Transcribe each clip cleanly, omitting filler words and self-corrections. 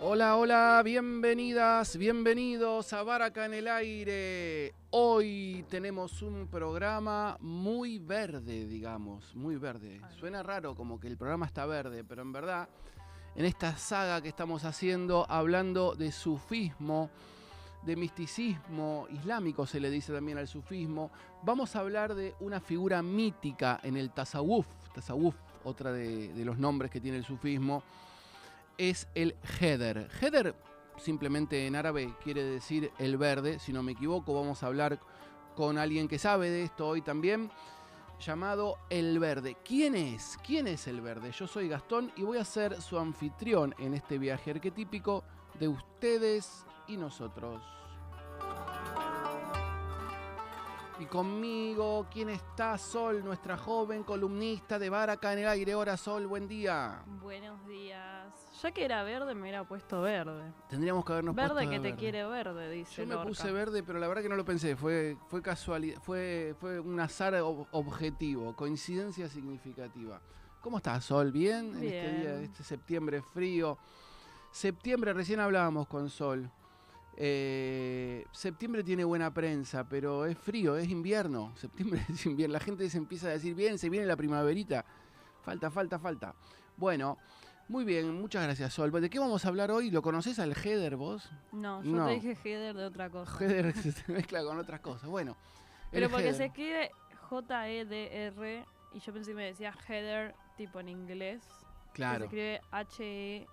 Hola, hola, bienvenidas, bienvenidos a Baraka en el Aire. Hoy tenemos un programa muy verde, digamos, muy verde. Suena raro como que el programa está verde, pero en verdad, en esta saga que estamos haciendo, hablando de sufismo, de misticismo islámico, se le dice también al sufismo, vamos a hablar de una figura mítica en el tasawuf, otra de los nombres que tiene el sufismo, es el Heder. Heder simplemente en árabe quiere decir el verde, si no me equivoco. Vamos a hablar con alguien que sabe de esto hoy también, llamado El Verde. ¿Quién es? ¿Quién es El Verde? Yo soy Gastón y voy a ser su anfitrión en este viaje arquetípico de ustedes y nosotros. Y conmigo, ¿quién está? Sol, nuestra joven columnista de Baraka en el Aire. Hola, Sol, buen día. Buenos días. Ya que era verde, me hubiera puesto verde. Tendríamos que habernos Verde puesto que de te verde. quiere verde, dice Yo me Lorca. puse verde, pero la verdad que no lo pensé. Fue casualidad, fue un azar objetivo, coincidencia significativa. ¿Cómo estás, Sol? ¿Bien? En este día, este septiembre frío. Septiembre, recién hablábamos con Sol. Septiembre tiene buena prensa, pero es frío, es invierno. Septiembre es invierno. La gente se empieza a decir, bien, se viene la primaverita. Falta. Bueno, muy bien, muchas gracias, Sol. ¿De qué vamos a hablar hoy? ¿Lo conoces al Heder vos? No, yo te dije Heder de otra cosa. Heder se mezcla con otras cosas. Bueno, pero porque Heder se escribe J-E-D-R y yo pensé que me decía Heather tipo en inglés. Claro. Se escribe H-E-A-T-H-R.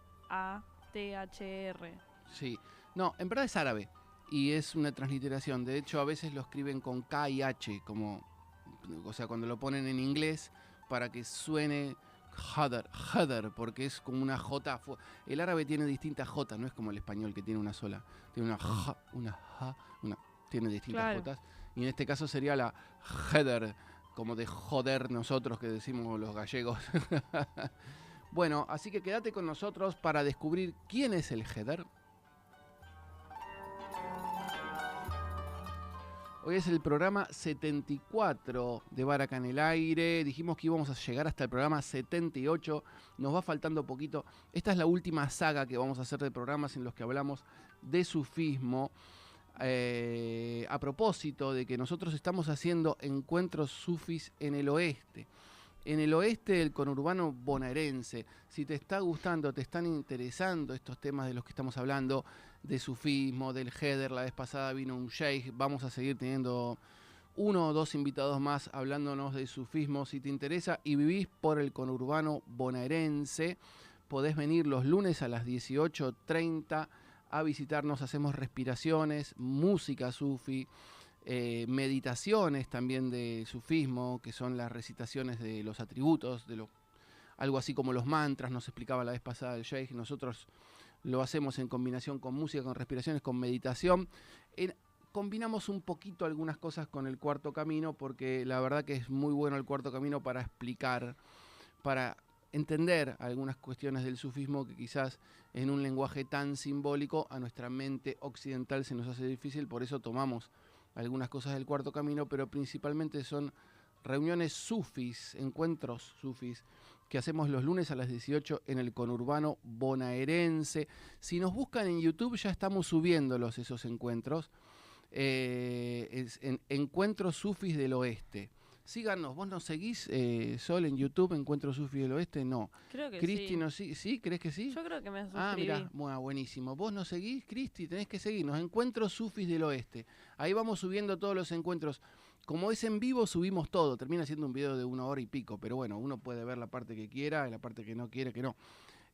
Sí. No, en verdad es árabe y es una transliteración. De hecho, a veces lo escriben con K y H, como, o sea, cuando lo ponen en inglés para que suene Heder, porque es como una J. El árabe tiene distintas J, no es como el español que tiene una sola. Tiene una J, tiene distintas Jotas. Y en este caso sería la Heder, como de joder nosotros que decimos los gallegos. Bueno, así que quédate con nosotros para descubrir quién es el Heder. Hoy es el programa 74 de Baraka en el Aire. Dijimos que íbamos a llegar hasta el programa 78. Nos va faltando poquito. Esta es la última saga que vamos a hacer de programas en los que hablamos de sufismo. A propósito de que nosotros estamos haciendo encuentros sufis en el oeste. En el oeste del conurbano bonaerense. Si te está gustando, te están interesando estos temas de los que estamos hablando, de sufismo, del Heder, la vez pasada vino un sheikh, vamos a seguir teniendo uno o dos invitados más hablándonos de sufismo. Si te interesa y vivís por el conurbano bonaerense, podés venir los lunes a las 18:30 a visitarnos. Hacemos respiraciones, música sufi, meditaciones también de sufismo, que son las recitaciones de los atributos, algo así como los mantras, nos explicaba la vez pasada el sheikh. Nosotros lo hacemos en combinación con música, con respiraciones, con meditación. Combinamos un poquito algunas cosas con el Cuarto Camino, porque la verdad que es muy bueno el Cuarto Camino para explicar, para entender algunas cuestiones del sufismo que quizás en un lenguaje tan simbólico a nuestra mente occidental se nos hace difícil. Por eso tomamos algunas cosas del Cuarto Camino, pero principalmente son reuniones sufis, encuentros sufis, que hacemos los lunes a las 18 en el conurbano bonaerense. Si nos buscan en YouTube ya estamos subiéndolos esos encuentros, en Encuentros Sufis del Oeste. Síganos, ¿vos nos seguís, Sol, en YouTube, Encuentros Sufis del Oeste? No. Creo que Cristi, sí. ¿Sí? ¿Crees que sí? Yo creo que me suscribí. Ah, mirá, bueno, buenísimo. ¿Vos nos seguís, Cristi? Tenés que seguirnos, Encuentros Sufis del Oeste. Ahí vamos subiendo todos los encuentros. Como es en vivo, subimos todo. Termina siendo un video de 1 hora y pico, pero bueno, uno puede ver la parte que quiera y la parte que no quiere, que no.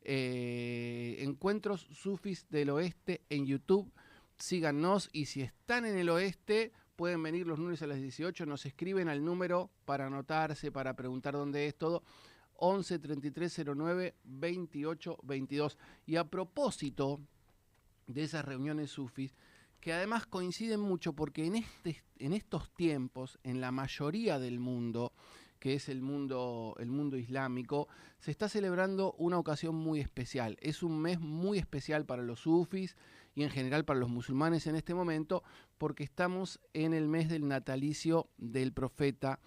Encuentros Sufis del Oeste en YouTube. Síganos, y si están en el oeste, pueden venir los lunes a las 18, nos escriben al número para anotarse, para preguntar dónde es todo, 11 33 09 28 22. Y a propósito de esas reuniones sufis, que además coinciden mucho porque en estos tiempos, en la mayoría del mundo, que es el mundo islámico, se está celebrando una ocasión muy especial. Es un mes muy especial para los sufis y en general para los musulmanes en este momento, porque estamos en el mes del natalicio del profeta.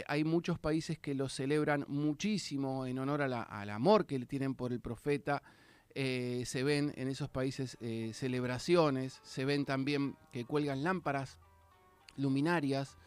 Hay muchos países que lo celebran muchísimo en honor al amor que le tienen por el profeta. se ven en esos países celebraciones, se ven también que cuelgan lámparas, luminarias,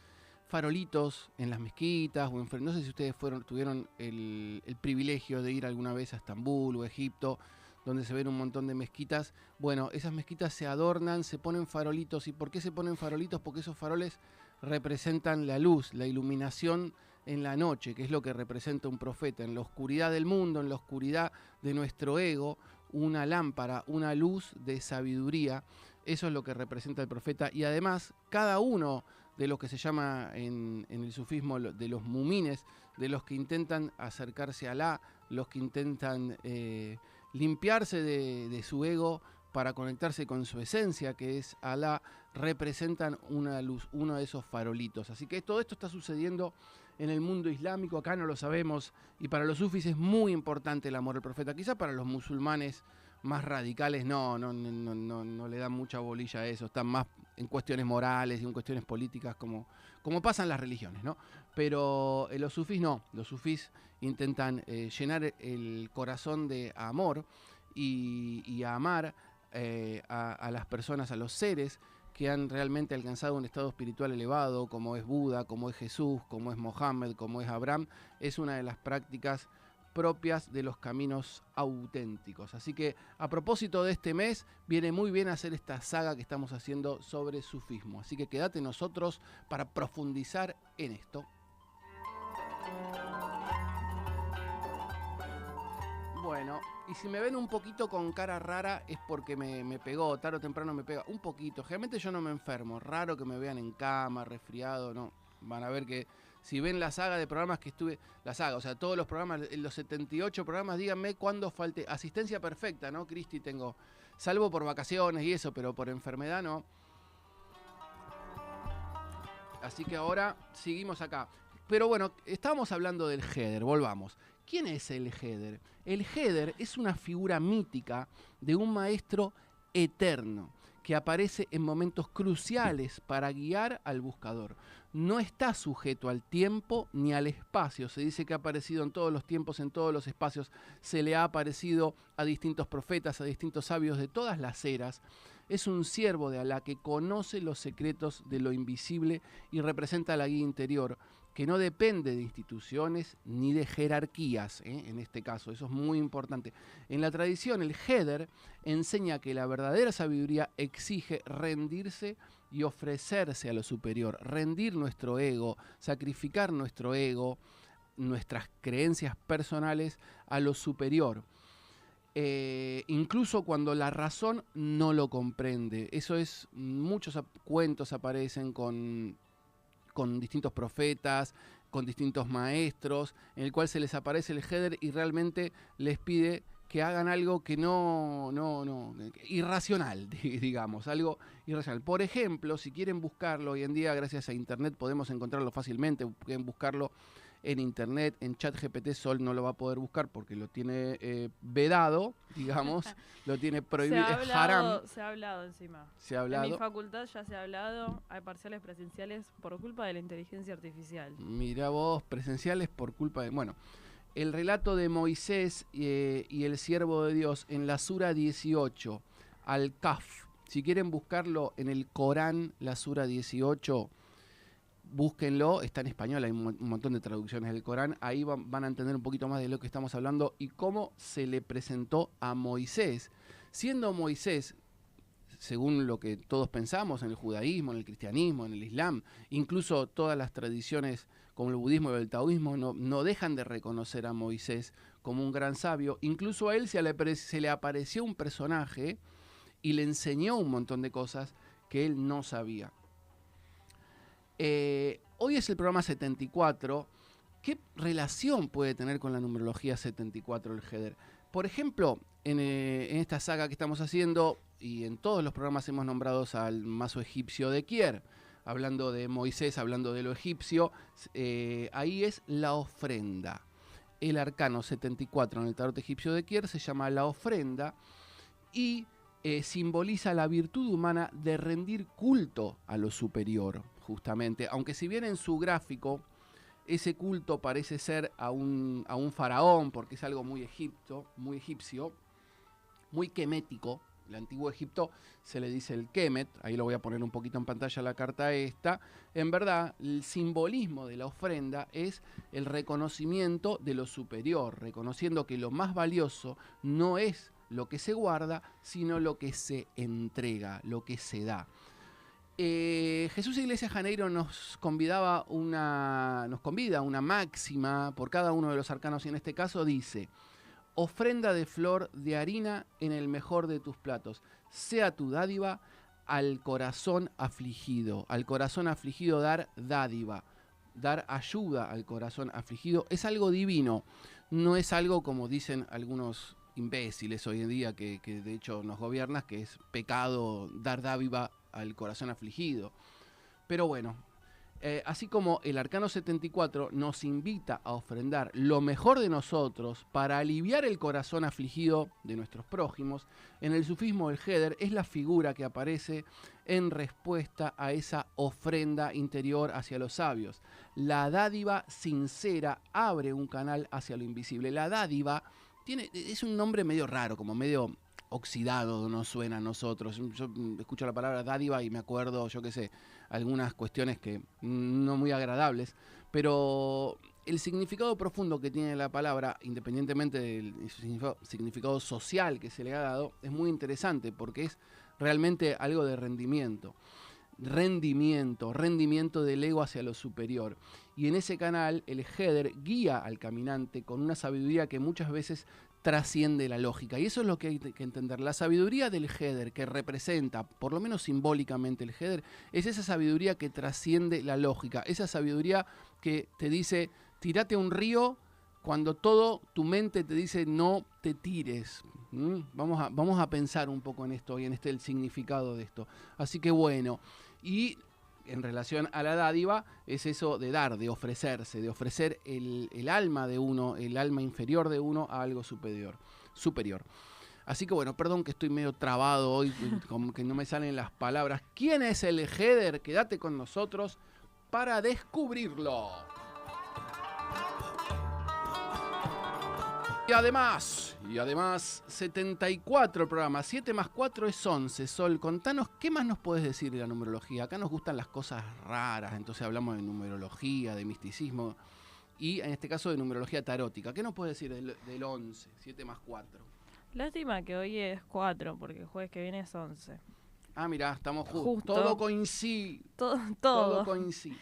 farolitos en las mezquitas, no sé si ustedes tuvieron el privilegio de ir alguna vez a Estambul o Egipto, donde se ven un montón de mezquitas. Bueno, esas mezquitas se adornan, se ponen farolitos. ¿Y por qué se ponen farolitos? Porque esos faroles representan la luz, la iluminación en la noche, que es lo que representa un profeta. En la oscuridad del mundo, en la oscuridad de nuestro ego, una lámpara, una luz de sabiduría. Eso es lo que representa el profeta. Y además, cada uno de lo que se llama en el sufismo de los mumines, de los que intentan acercarse a Alá, los que intentan limpiarse de su ego para conectarse con su esencia, que es Alá, representan una luz, uno de esos farolitos. Así que todo esto está sucediendo en el mundo islámico, acá no lo sabemos, y para los sufis es muy importante el amor al profeta. Quizá para los musulmanes más radicales no le dan mucha bolilla a eso, están más en cuestiones morales y en cuestiones políticas como pasan las religiones, ¿no? Pero los sufís no, los sufís intentan llenar el corazón de amor y a amar a las personas, a los seres que han realmente alcanzado un estado espiritual elevado, como es Buda, como es Jesús, como es Mohammed, como es Abraham. Es una de las prácticas propias de los caminos auténticos. Así que a propósito de este mes, viene muy bien hacer esta saga que estamos haciendo sobre sufismo. Así que quédate nosotros para profundizar en esto. Bueno, y si me ven un poquito con cara rara es porque me pegó, tarde o temprano me pega un poquito. Generalmente yo no me enfermo, raro que me vean en cama, resfriado, no. Van a ver que si ven la saga de programas que estuve, la saga, o sea, todos los programas, los 78 programas, díganme cuándo falte. Asistencia perfecta, ¿no, Cristi? Tengo, salvo por vacaciones y eso, pero por enfermedad no. Así que ahora seguimos acá. Pero bueno, estábamos hablando del Heather, volvamos. ¿Quién es el Heather? El Heather es una figura mítica de un maestro eterno que aparece en momentos cruciales para guiar al buscador. No está sujeto al tiempo ni al espacio. Se dice que ha aparecido en todos los tiempos, en todos los espacios. Se le ha aparecido a distintos profetas, a distintos sabios de todas las eras. Es un siervo de Alá que conoce los secretos de lo invisible y representa la guía interior, que no depende de instituciones ni de jerarquías, en este caso. Eso es muy importante. En la tradición, el Heather enseña que la verdadera sabiduría exige rendirse y ofrecerse a lo superior, rendir nuestro ego, sacrificar nuestro ego, nuestras creencias personales a lo superior. Incluso cuando la razón no lo comprende. Eso es, muchos cuentos aparecen con distintos profetas, con distintos maestros, en el cual se les aparece el Heather y realmente les pide que hagan algo que irracional, digamos, algo irracional. Por ejemplo, si quieren buscarlo, hoy en día gracias a internet podemos encontrarlo fácilmente, pueden buscarlo en internet, en ChatGPT. Sol no lo va a poder buscar porque lo tiene vedado, digamos, lo tiene prohibido, es haram. Se ha hablado encima. Se ha hablado. En mi facultad ya se ha hablado, hay parciales presenciales por culpa de la inteligencia artificial. Mirá vos, presenciales por culpa de... Bueno, el relato de Moisés y el siervo de Dios en la Sura 18, Al-Kahf. Si quieren buscarlo en el Corán, la Sura 18... búsquenlo, está en español, hay un montón de traducciones del Corán, ahí van a entender un poquito más de lo que estamos hablando y cómo se le presentó a Moisés. Siendo Moisés, según lo que todos pensamos en el judaísmo, en el cristianismo, en el islam, incluso todas las tradiciones como el budismo y el taoísmo no dejan de reconocer a Moisés como un gran sabio. Incluso a él se le apareció un personaje y le enseñó un montón de cosas que él no sabía. Hoy es el programa 74. ¿Qué relación puede tener con la numerología 74 el Heather? Por ejemplo, en esta saga que estamos haciendo, y en todos los programas hemos nombrado al mazo egipcio de Kier, hablando de Moisés, hablando de lo egipcio, ahí es la ofrenda. El arcano 74 en el tarot egipcio de Kier se llama la ofrenda y simboliza la virtud humana de rendir culto a lo superior, justamente. Aunque si bien en su gráfico ese culto parece ser a un faraón, porque es algo muy egipcio, muy kemético. El antiguo Egipto se le dice el Kemet, ahí lo voy a poner un poquito en pantalla la carta esta. En verdad, el simbolismo de la ofrenda es el reconocimiento de lo superior, reconociendo que lo más valioso no es lo que se guarda, sino lo que se entrega, lo que se da. Jesús Iglesias Janeiro nos convida una máxima por cada uno de los arcanos y en este caso dice: ofrenda de flor de harina en el mejor de tus platos, sea tu dádiva al corazón afligido dar dádiva, dar ayuda al corazón afligido, es algo divino, no es algo como dicen algunos imbéciles hoy en día que de hecho nos gobiernan, que es pecado dar dádiva al corazón afligido. Pero bueno, así como el arcano 74 nos invita a ofrendar lo mejor de nosotros para aliviar el corazón afligido de nuestros prójimos, en el sufismo el Heder es la figura que aparece en respuesta a esa ofrenda interior hacia los sabios. La dádiva sincera abre un canal hacia lo invisible. La dádiva es un nombre medio raro, como medio oxidado, no suena a nosotros. Yo escucho la palabra dádiva y me acuerdo, yo qué sé, algunas cuestiones que no muy agradables, pero el significado profundo que tiene la palabra, independientemente del significado social que se le ha dado, es muy interesante porque es realmente algo de rendimiento del ego hacia lo superior. Y en ese canal el Heder guía al caminante con una sabiduría que muchas veces trasciende la lógica. Y eso es lo que hay que entender. La sabiduría del Heder, que representa, por lo menos simbólicamente el Heder, es esa sabiduría que trasciende la lógica. Esa sabiduría que te dice, tírate a un río cuando todo tu mente te dice no te tires. Vamos a pensar un poco en esto y en el significado de esto. Así que bueno, y en relación a la dádiva, es eso de dar, de ofrecerse, de ofrecer el alma de uno, el alma inferior de uno a algo superior. Así que bueno, perdón que estoy medio trabado hoy, como que no me salen las palabras. ¿Quién es el Heder? Quédate con nosotros para descubrirlo. Y además, 74 el programa, 7 más 4 es 11. Sol, contanos, ¿qué más nos podés decir de la numerología? Acá nos gustan las cosas raras, entonces hablamos de numerología, de misticismo, y en este caso de numerología tarótica. ¿Qué nos podés decir del 11, 7 más 4? Lástima que hoy es 4, porque el jueves que viene es 11. Ah, mirá, estamos Justo. Todo coincide. Todo. Coincide.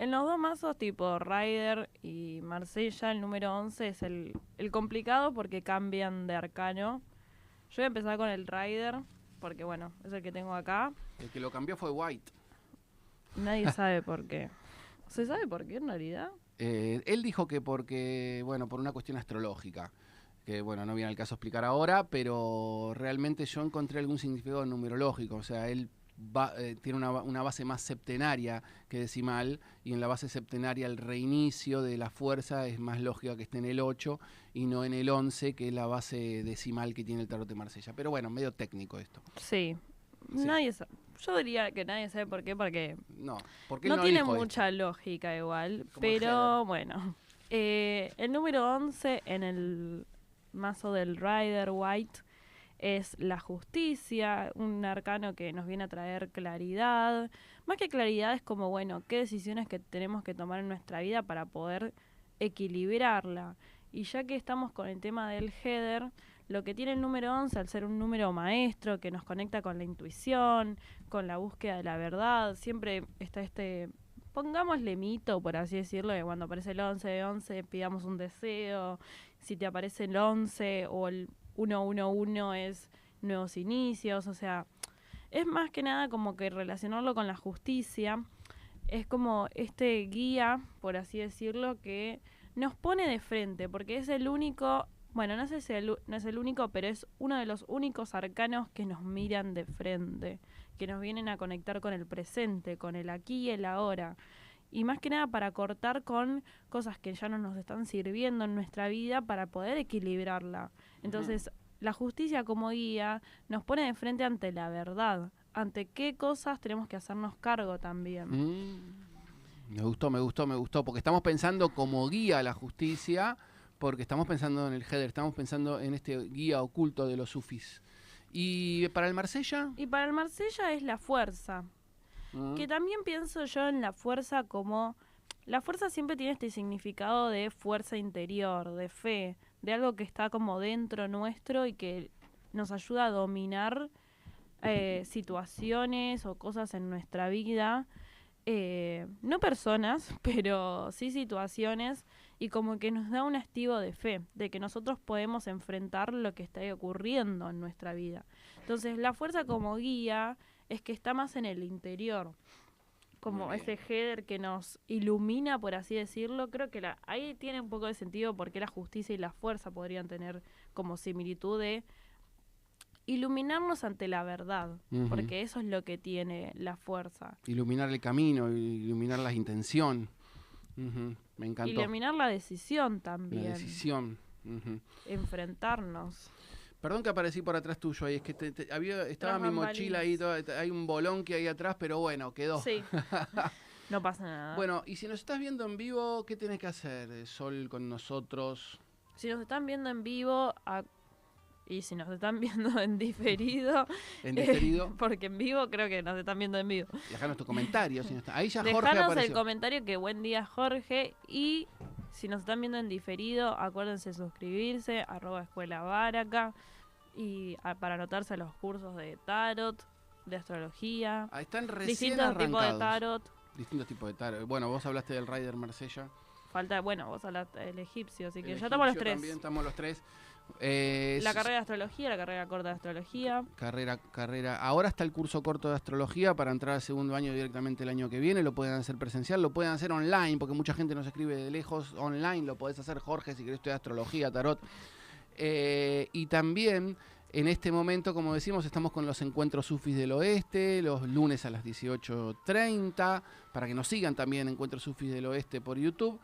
En los dos mazos tipo Rider y Marsella, el número 11 es el complicado porque cambian de arcano. Yo voy a empezar con el Rider, porque bueno, es el que tengo acá. El que lo cambió fue White. Nadie sabe por qué. ¿Se sabe por qué en realidad? Él dijo que porque, bueno, por una cuestión astrológica. Que bueno, no viene al caso explicar ahora, pero realmente yo encontré algún significado numerológico. O sea, él tiene una base más septenaria que decimal, y en la base septenaria el reinicio de la fuerza es más lógica que esté en el 8 y no en el 11, que es la base decimal que tiene el tarot de Marsella. Pero bueno, medio técnico esto. Sí. Nadie sabe. Yo diría que nadie sabe por qué, porque no tiene mucha lógica igual, pero bueno. El número 11 en el mazo del Rider White es la justicia, un arcano que nos viene a traer claridad. Más que claridad es como, bueno, qué decisiones que tenemos que tomar en nuestra vida para poder equilibrarla. Y ya que estamos con el tema del Heder, lo que tiene el número 11, al ser un número maestro que nos conecta con la intuición, con la búsqueda de la verdad, siempre está pongámosle mito, por así decirlo, que cuando aparece el 11 pidamos un deseo. Si te aparece el 11 o el 111 es nuevos inicios, o sea, es más que nada como que relacionarlo con la justicia, es como este guía, por así decirlo, que nos pone de frente, porque es el único, bueno, no sé si no es el único, pero es uno de los únicos arcanos que nos miran de frente, que nos vienen a conectar con el presente, con el aquí y el ahora. Y más que nada para cortar con cosas que ya no nos están sirviendo en nuestra vida para poder equilibrarla. Entonces, la justicia como guía nos pone de frente ante la verdad, ante qué cosas tenemos que hacernos cargo también. Me gustó, porque estamos pensando como guía a la justicia, porque estamos pensando en el header, estamos pensando en este guía oculto de los sufís. ¿Y para el Marsella? Y para el Marsella es la fuerza. Que también pienso yo en la fuerza como... La fuerza siempre tiene este significado de fuerza interior, de fe, de algo que está como dentro nuestro y que nos ayuda a dominar situaciones o cosas en nuestra vida. No personas, pero sí situaciones, y como que nos da un estivo de fe, de que nosotros podemos enfrentar lo que está ocurriendo en nuestra vida. Entonces, la fuerza como guía es que está más en el interior, como ese header que nos ilumina, por así decirlo. Creo que ahí tiene un poco de sentido porque la justicia y la fuerza podrían tener como similitud de iluminarnos ante la verdad, porque eso es lo que tiene la fuerza. Iluminar el camino, iluminar la intención. Me encantó. Iluminar la decisión también. La decisión. Enfrentarnos. Perdón que aparecí por atrás tuyo ahí, es que estaba mi mochila ahí, hay un bolón que hay atrás, pero bueno, quedó. Sí, no pasa nada. Bueno, y si nos estás viendo en vivo, ¿qué tenés que hacer, Sol, con nosotros? Si nos están viendo en vivo, y si nos están viendo en diferido... ¿En diferido? Porque en vivo creo que nos están viendo en vivo. Dejanos tu comentario. Si no está. Ahí ya Dejanos Jorge apareció. el comentario que buen día, Jorge. Y si nos están viendo en diferido, acuérdense de suscribirse, @escuelabaraca. Y para anotarse a los cursos de tarot, de astrología. Están recién distintos arrancados. tipos de tarot. Distintos tipos de tarot. Bueno, vos hablaste del Rider Marsella. Vos hablaste del egipcio, así que ya estamos estamos los tres. También estamos los tres. La carrera de astrología, la carrera corta de astrología. Carrera. Ahora está el curso corto de astrología para entrar al segundo año directamente el año que viene. Lo pueden hacer presencial, lo pueden hacer online, porque mucha gente nos escribe de lejos. Online lo podés hacer, Jorge, si querés estudiar astrología, tarot. Y también, en este momento, como decimos, estamos con los encuentros sufis del oeste, los lunes a las 18:30, para que nos sigan también Encuentros Sufis del Oeste por YouTube.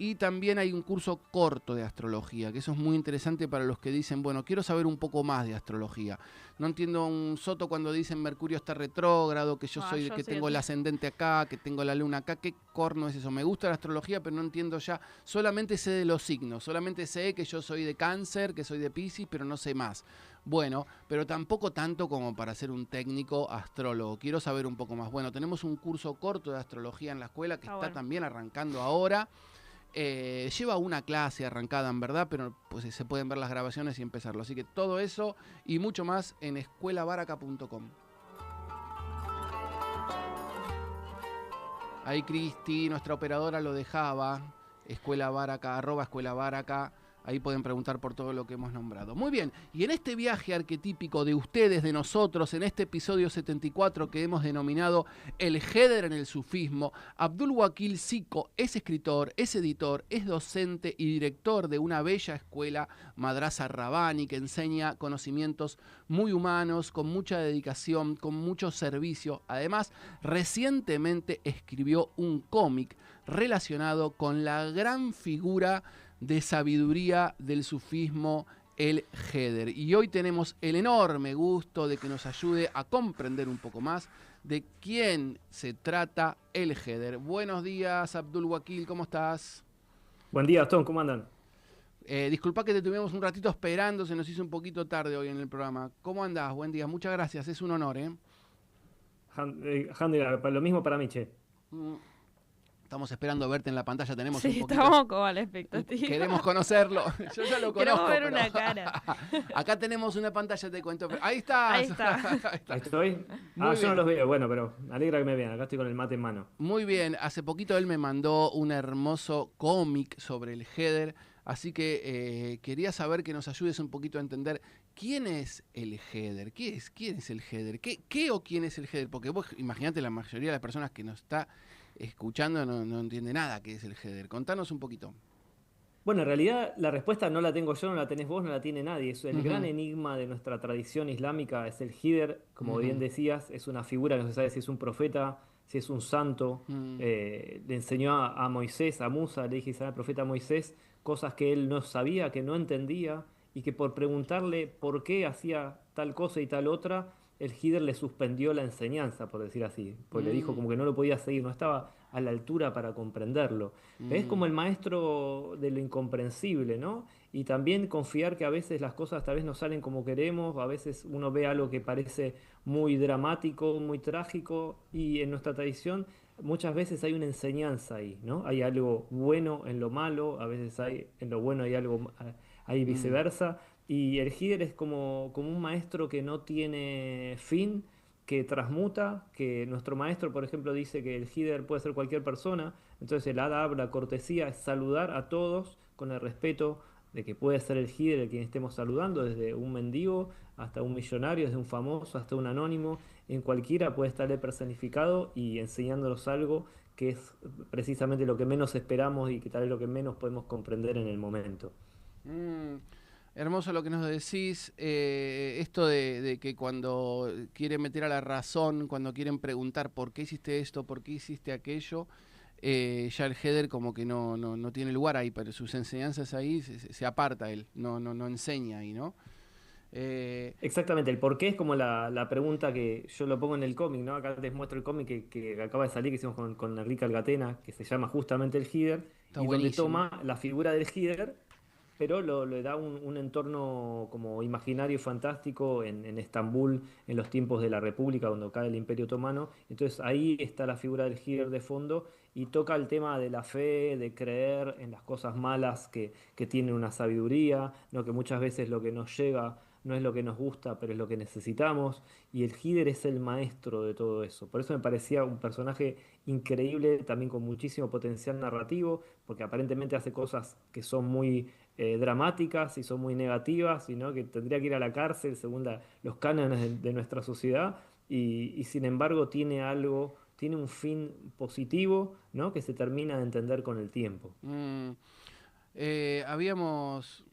Y también hay un curso corto de astrología, que eso es muy interesante para los que dicen, bueno, quiero saber un poco más de astrología. No entiendo un soto cuando dicen Mercurio está retrógrado, que yo tengo el ascendente acá, que tengo la luna acá. ¿Qué corno es eso? Me gusta la astrología, pero no entiendo ya. Solamente sé de los signos, solamente sé que yo soy de Cáncer, que soy de Piscis, pero no sé más. Bueno, pero tampoco tanto como para ser un técnico astrólogo. Quiero saber un poco más. Bueno, tenemos un curso corto de astrología en la escuela que está también arrancando ahora. Lleva una clase arrancada en verdad, pero pues se pueden ver las grabaciones y empezarlo. Así que todo eso y mucho más en escuelabaraca.com. Ahí Cristi, nuestra operadora, lo dejaba. Escuelabaraca, @escuelabaraca. Ahí pueden preguntar por todo lo que hemos nombrado. Muy bien, y en este viaje arquetípico de ustedes, de nosotros, en este episodio 74 que hemos denominado El header en el sufismo, Abdul Wakil Siko es escritor, es editor, es docente y director de una bella escuela, Madrasa Rabbani, que enseña conocimientos muy humanos, con mucha dedicación, con mucho servicio. Además, recientemente escribió un cómic relacionado con la gran figura de sabiduría del sufismo, el header. Y hoy tenemos el enorme gusto de que nos ayude a comprender un poco más de quién se trata el header. Buenos días, Abdul Wakil, ¿cómo estás? Buen día, Tom, ¿cómo andan? Disculpa que te tuvimos un ratito esperando, se nos hizo un poquito tarde hoy en el programa. ¿Cómo andás? Buen día, muchas gracias, es un honor, ¿eh? Lo mismo para mí, che. Estamos esperando verte en la pantalla, tenemos un poquito... estamos como a la expectativa. Queremos conocerlo, yo ya lo conozco. Queremos ver una cara. Acá tenemos una pantalla, te cuento. Ahí estás. Ahí está. Ahí estoy. Yo no los veo, bueno, pero me alegra que me vean, acá estoy con el mate en mano. Muy bien, hace poquito él me mandó un hermoso cómic sobre el header, así que quería saber que nos ayudes un poquito a entender quién es el header, quién es el header, qué o quién es el header, porque vos imaginate, la mayoría de las personas que nos está escuchando no entiende nada qué es el header. Contanos un poquito. Bueno, en realidad la respuesta no la tengo yo, no la tenés vos, no la tiene nadie. Es el gran enigma de nuestra tradición islámica, es el header, como bien decías, es una figura que no se sabe si es un profeta, si es un santo. Le enseñó a Moisés, a Musa, le dije al profeta Moisés, cosas que él no sabía, que no entendía, y que por preguntarle por qué hacía tal cosa y tal otra, el Hider le suspendió la enseñanza, por decir así, pues le dijo como que no lo podía seguir, no estaba a la altura para comprenderlo. Es como el maestro de lo incomprensible, ¿no? Y también confiar que a veces las cosas tal vez no salen como queremos, a veces uno ve algo que parece muy dramático, muy trágico, y en nuestra tradición muchas veces hay una enseñanza ahí, ¿no? Hay algo bueno en lo malo, a veces hay en lo bueno hay algo, hay Mm. viceversa, y el Hider es como un maestro que no tiene fin, que transmuta, que nuestro maestro, por ejemplo, dice que el Hider puede ser cualquier persona, entonces el adab, la cortesía, es saludar a todos con el respeto de que puede ser el Hider el quien estemos saludando, desde un mendigo hasta un millonario, desde un famoso hasta un anónimo, en cualquiera puede estarle personificado y enseñándonos algo que es precisamente lo que menos esperamos y que tal vez lo que menos podemos comprender en el momento. Mm, hermoso lo que nos decís. Esto de que cuando quieren meter a la razón, cuando quieren preguntar por qué hiciste esto, por qué hiciste aquello, ya el header como que no tiene lugar ahí, pero sus enseñanzas ahí se aparta él, no enseña ahí, ¿no? Eh, Exactamente, el por qué es como la pregunta que yo lo pongo en el cómic, ¿no? Acá les muestro el cómic que acaba de salir, que hicimos con Enrique Algatena, que se llama justamente el Hider, está y donde buenísimo. toma la figura del Hider, pero le da un entorno como imaginario y fantástico en Estambul, en los tiempos de la República, cuando cae el Imperio Otomano. Entonces ahí está la figura del Hider de fondo y toca el tema de la fe, de creer en las cosas malas que tienen una sabiduría, ¿no? Que muchas veces lo que nos llega no es lo que nos gusta, pero es lo que necesitamos. Y el Hider es el maestro de todo eso. Por eso me parecía un personaje increíble, también con muchísimo potencial narrativo, porque aparentemente hace cosas que son muy dramáticas y son muy negativas, y ¿no? Que tendría que ir a la cárcel según los cánones de nuestra sociedad, y sin embargo tiene algo, tiene un fin positivo, ¿no? Que se termina de entender con el tiempo. Mm, habíamos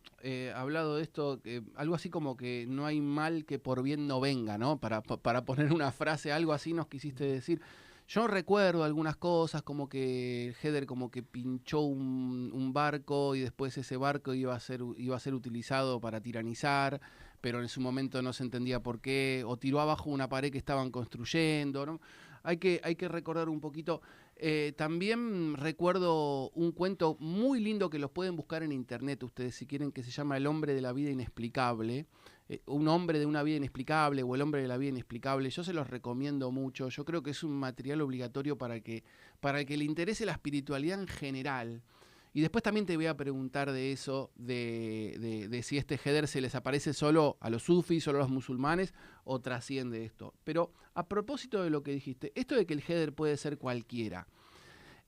hablado de esto, algo así como que no hay mal que por bien no venga, ¿no? Para poner una frase, algo así nos quisiste decir. Yo recuerdo algunas cosas, como que el Heather como que pinchó un barco y después ese barco iba a ser utilizado para tiranizar, pero en su momento no se entendía por qué, o tiró abajo una pared que estaban construyendo, ¿no? Hay que recordar un poquito. También recuerdo un cuento muy lindo que los pueden buscar en internet ustedes si quieren, que se llama El hombre de la vida inexplicable. Un hombre de una vida inexplicable o El hombre de la vida inexplicable. Yo se los recomiendo mucho. Yo creo que es un material obligatorio para el que le interese la espiritualidad en general. Y después también te voy a preguntar de eso, de si este Heder se les aparece solo a los sufis, solo a los musulmanes, o trasciende esto. Pero a propósito de lo que dijiste, esto de que el Heder puede ser cualquiera,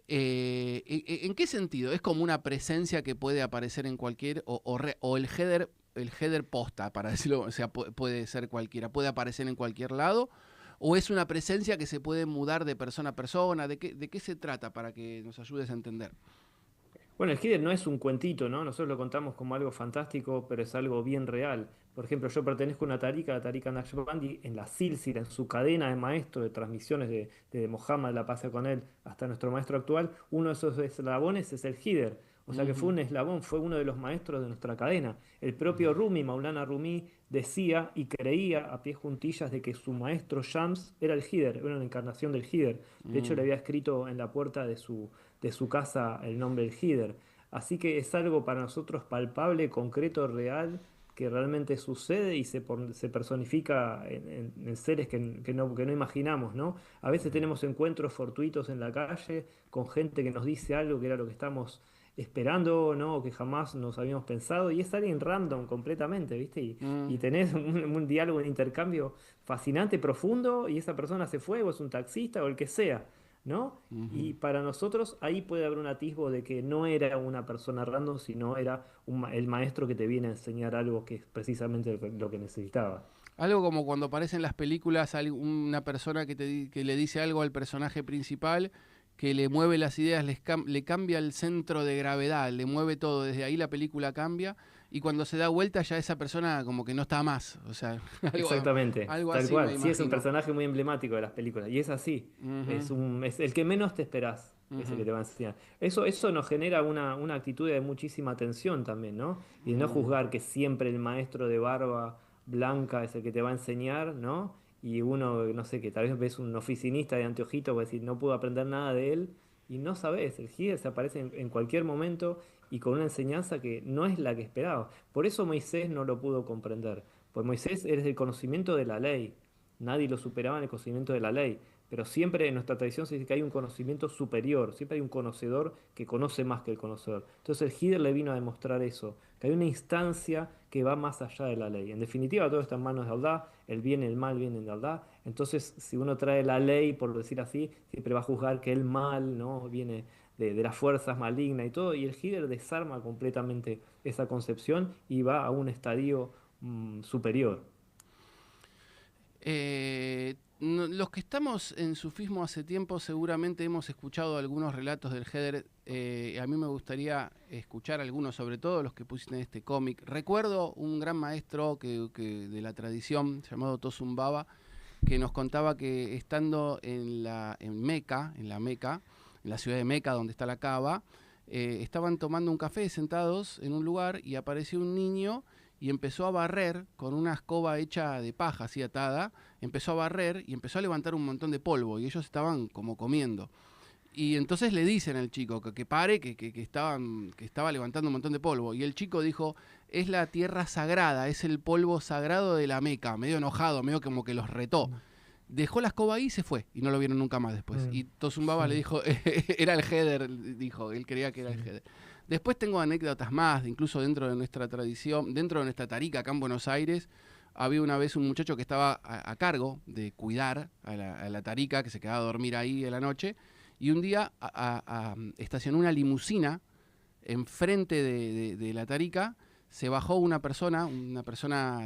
¿en qué sentido? ¿Es como una presencia que puede aparecer en cualquier, o el header posta, para decirlo, o sea, puede ser cualquiera, puede aparecer en cualquier lado? ¿O es una presencia que se puede mudar de persona a persona? De qué se trata para que nos ayudes a entender? Bueno, el Hidden no es un cuentito, ¿no? Nosotros lo contamos como algo fantástico, pero es algo bien real. Por ejemplo, yo pertenezco a una tarika, la Tarika Naqshbandi, en la Sílsila, en su cadena de maestros de transmisiones de Mohammed, la paz sea con él, hasta nuestro maestro actual. Uno de esos eslabones es el Hider. O sea que fue Ujú, un eslabón, fue uno de los maestros de nuestra cadena. El propio Rumi, Maulana Rumi, decía y creía a pie juntillas de que su maestro Shams era el Hider, era una encarnación del Hider. De hecho, le mm, había escrito en la puerta de su casa el nombre del Hider. Así que es algo para nosotros palpable, concreto, real, que realmente sucede y se personifica en seres que no imaginamos, ¿no? A veces tenemos encuentros fortuitos en la calle con gente que nos dice algo que era lo que estamos esperando, ¿no? O que jamás nos habíamos pensado, y es alguien random completamente, ¿viste? mm, Y tenés un diálogo, un intercambio fascinante, profundo, y esa persona se fue, o es un taxista, o el que sea, ¿no? ujú. Y para nosotros ahí puede haber un atisbo de que no era una persona random, sino era el maestro que te viene a enseñar algo que es precisamente lo que necesitaba. Algo como cuando aparece en las películas una persona que le dice algo al personaje principal, que le mueve las ideas, le cambia el centro de gravedad, le mueve todo, desde ahí la película cambia y cuando se da vuelta ya esa persona como que no está más, o sea, Exactamente, algo tal así me cual. Sí, es un imagino. personaje muy emblemático de las películas. Y es así. Ujú, Es el que menos te esperás. Es el que ujú, te va a enseñar. Eso nos genera una actitud de muchísima atención también, ¿no? Y de no ujú, juzgar que siempre el maestro de barba blanca es el que te va a enseñar, ¿no? y uno, no sé, que tal vez ves un oficinista de anteojito, pues decir, no puedo aprender nada de él, y no sabes, el Gideon se aparece en cualquier momento y con una enseñanza que no es la que esperaba. Por eso Moisés no lo pudo comprender, pues Moisés es el conocimiento de la ley, nadie lo superaba en el conocimiento de la ley. Pero siempre en nuestra tradición se dice que hay un conocimiento superior, siempre hay un conocedor que conoce más que el conocedor. Entonces el Gider le vino a demostrar eso, que hay una instancia que va más allá de la ley. En definitiva, todo está en manos de Allah, el bien y el mal vienen de Allah. Entonces, si uno trae la ley, por decir así, siempre va a juzgar que el mal, ¿no?, viene de las fuerzas malignas y todo, y el Gider desarma completamente esa concepción y va a un estadio superior. Los que estamos en sufismo hace tiempo seguramente hemos escuchado algunos relatos del Heder. A mí me gustaría escuchar algunos, sobre todo los que pusiste en este cómic. Recuerdo un gran maestro de la tradición llamado Tosun Baba, que nos contaba que estando en Meca, en la ciudad de Meca donde está la Kaaba, estaban tomando un café sentados en un lugar y apareció un niño y empezó a barrer con una escoba hecha de paja así atada, empezó a barrer y empezó a levantar un montón de polvo y ellos estaban como comiendo. Y entonces le dicen al chico que pare, que estaba levantando un montón de polvo. Y el chico dijo, es la tierra sagrada, es el polvo sagrado de la Meca, medio enojado, medio como que los retó. Dejó la escoba ahí y se fue, y no lo vieron nunca más después. Y Tosun Baba le dijo, era el Heder, dijo, él creía que era el Heder. Después tengo anécdotas más, incluso dentro de nuestra tradición, dentro de nuestra tarica acá en Buenos Aires, había una vez un muchacho que estaba a cargo de cuidar a la tarica, que se quedaba a dormir ahí en la noche, y un día estacionó una limusina enfrente de la tarica, se bajó una persona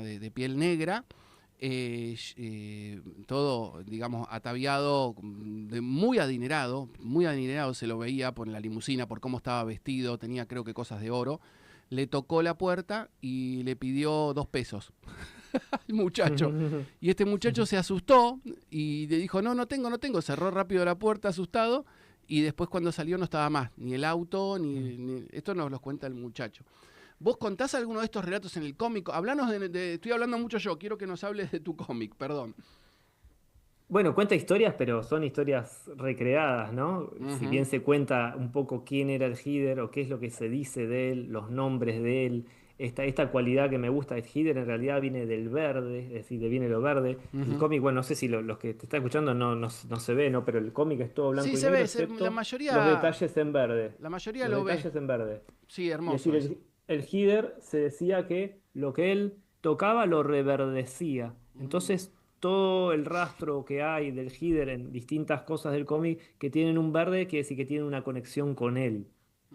de piel negra, todo, digamos, ataviado, muy adinerado se lo veía por la limusina, por cómo estaba vestido, tenía creo que cosas de oro. Le tocó la puerta y le pidió 2 pesos al muchacho. Y este muchacho se asustó y le dijo, no tengo. Cerró rápido la puerta asustado y después cuando salió no estaba más, ni el auto, ni esto nos lo cuenta el muchacho. ¿Vos contás alguno de estos relatos en el cómic? Hablanos estoy hablando mucho yo, quiero que nos hables de tu cómic, perdón. Bueno, cuenta historias, pero son historias recreadas, ¿no? Si Ujú. bien se cuenta un poco quién era el Hider o qué es lo que se dice de él, los nombres de él, esta cualidad que me gusta del Hider en realidad viene del verde, es decir, de viene lo verde. El Ujú. cómic, bueno, no sé si los que te están escuchando no se ve, ¿no? Pero el cómic es todo Sí, blanco y se negro, ve, excepto los detalles en verde. la mayoría Los lo ve. detalles en verde. Sí, Y es hermoso decir, eso. el Hider se decía que lo que él tocaba lo reverdecía. Mm, Entonces, todo el rastro que hay del Hider en distintas cosas del cómic que tienen un verde, quiere decir que tienen una conexión con él.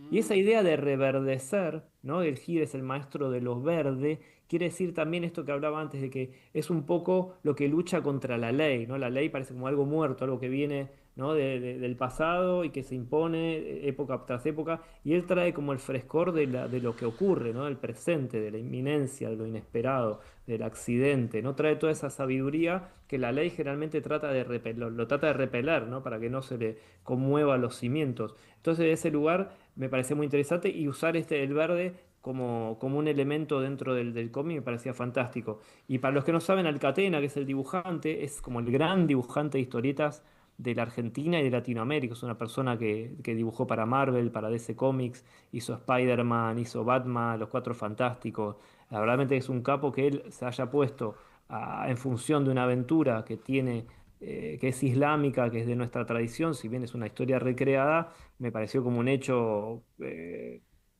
Y esa mm, idea de reverdecer, ¿no? El Hider es el maestro de los verdes, quiere decir también esto que hablaba antes de que es un poco lo que lucha contra la ley, ¿no? La ley parece como algo muerto, algo que viene, ¿no?, del pasado y que se impone época tras época, y él trae como el frescor de lo que ocurre, ¿no?, del presente, de la inminencia, de lo inesperado, del accidente, ¿no? Trae toda esa sabiduría que la ley generalmente trata de lo trata de repeler, ¿no?, para que no se le conmueva los cimientos. Entonces, de ese lugar me parecía muy interesante y usar el verde como un elemento dentro del cómic me parecía fantástico. Y para los que no saben, Alcatena, que es el dibujante, es como el gran dibujante de historietas de la Argentina y de Latinoamérica. Es una persona que dibujó para Marvel, para DC Comics, hizo Spider-Man, hizo Batman, Los Cuatro Fantásticos. La verdad es un capo que él se haya puesto en función de una aventura que tiene, que es islámica, que es de nuestra tradición, si bien es una historia recreada, me pareció como un hecho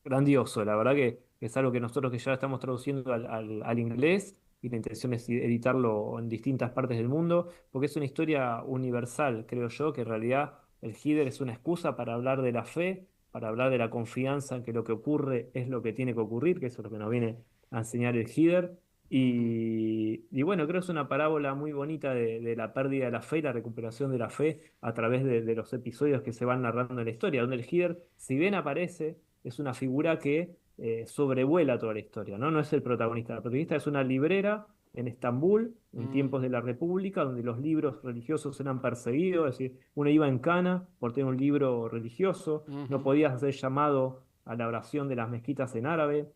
grandioso. La verdad que es algo que nosotros que ya estamos traduciendo al inglés y la intención es editarlo en distintas partes del mundo, porque es una historia universal, creo yo, que en realidad el Hider es una excusa para hablar de la fe, para hablar de la confianza en que lo que ocurre es lo que tiene que ocurrir, que eso es lo que nos viene a enseñar el Hider. ujú. Y bueno, creo que es una parábola muy bonita de la pérdida de la fe y la recuperación de la fe a través de los episodios que se van narrando en la historia, donde el Hider, si bien aparece, es una figura que sobrevuela toda la historia, ¿no? No es el protagonista. El protagonista es una librera en Estambul, en Mm, tiempos de la República, donde los libros religiosos eran perseguidos, es decir, uno iba en cana por tener un libro religioso, no ujú. podías hacer llamado a la oración de las mezquitas en árabe,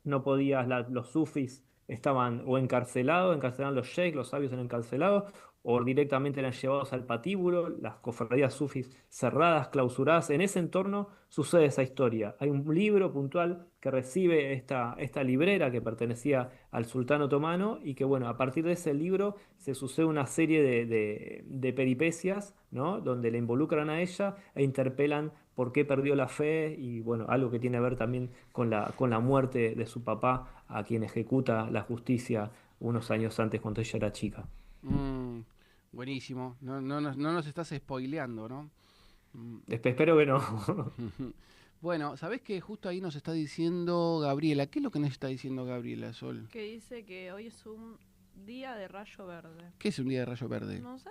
no podías, los sufis estaban o encarcelados, encarcelaban los sheiks, los sabios eran encarcelados, o directamente eran llevados al patíbulo, las cofradías sufis cerradas, clausuradas. En ese entorno sucede esa historia. Hay un libro puntual que recibe esta librera que pertenecía al sultán otomano y que, bueno, a partir de ese libro se sucede una serie de peripecias, ¿no? Donde le involucran a ella e interpelan por qué perdió la fe y, bueno, algo que tiene que ver también con la muerte de su papá, a quien ejecuta la justicia unos años antes cuando ella era chica. Mm, buenísimo. No nos estás spoileando, ¿no? Mm. Espero que no. Bueno, ¿sabés que justo ahí nos está diciendo Gabriela? ¿Qué es lo que nos está diciendo Gabriela, Sol? Que dice que hoy es un día de rayo verde. ¿Qué es un día de rayo verde? No sé.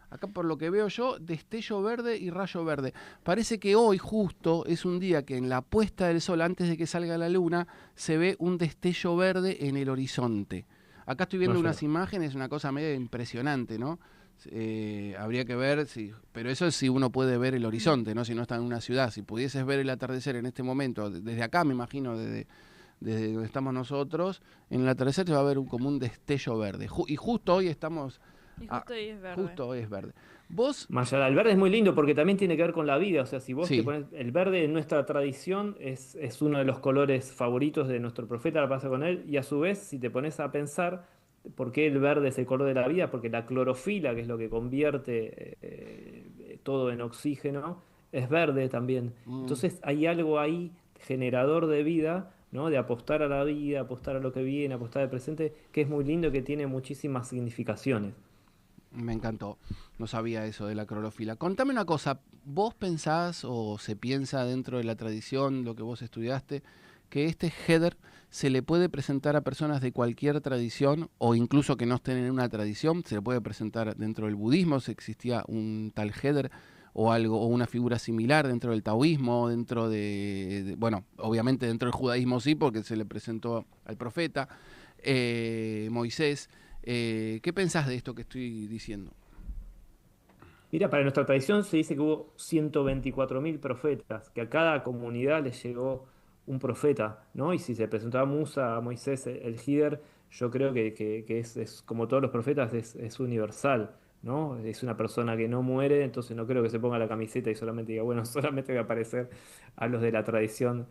Acá por lo que veo yo, destello verde y rayo verde. Parece que hoy justo es un día que en la puesta del sol, antes de que salga la luna, se ve un destello verde en el horizonte. Acá estoy viendo unas imágenes, una cosa medio impresionante, ¿no? Habría que ver, pero eso es si uno puede ver el horizonte, ¿no? Si no está en una ciudad. Si pudieses ver el atardecer en este momento, desde acá me imagino, desde donde estamos nosotros, en el atardecer se va a ver como un destello verde. Y justo hoy estamos... Y justo hoy es verde. Justo hoy es verde. Vos... Mayara, el verde es muy lindo porque también tiene que ver con la vida. O sea, si vos Sí. te pones. El verde en nuestra tradición es uno de los colores favoritos de nuestro profeta, la pasa con él. Y a su vez, si te pones a pensar por qué el verde es el color de la vida, porque la clorofila, que es lo que convierte todo en oxígeno, es verde también. Entonces hay algo ahí generador de vida, ¿no? De apostar a la vida, apostar a lo que viene, apostar al presente, que es muy lindo, que tiene muchísimas significaciones. Me encantó, no sabía eso de la clorofila. Contame una cosa, ¿vos pensás o se piensa dentro de la tradición, lo que vos estudiaste, que este Heder se le puede presentar a personas de cualquier tradición o incluso que no estén en una tradición? ¿Se le puede presentar dentro del budismo, si existía un tal Heder o algo, o una figura similar dentro del taoísmo, dentro bueno, obviamente dentro del judaísmo sí, porque se le presentó al profeta, Moisés? ¿Qué pensás de esto que estoy diciendo? Mira, para nuestra tradición se dice que hubo 124.000 profetas, que a cada comunidad les llegó un profeta, ¿no? Y si se presentaba Musa, a Moisés, el Gider, yo creo que es como todos los profetas, es universal, ¿no? Es una persona que no muere, entonces no creo que se ponga la camiseta y solamente diga, bueno, solamente voy a aparecer a los de la tradición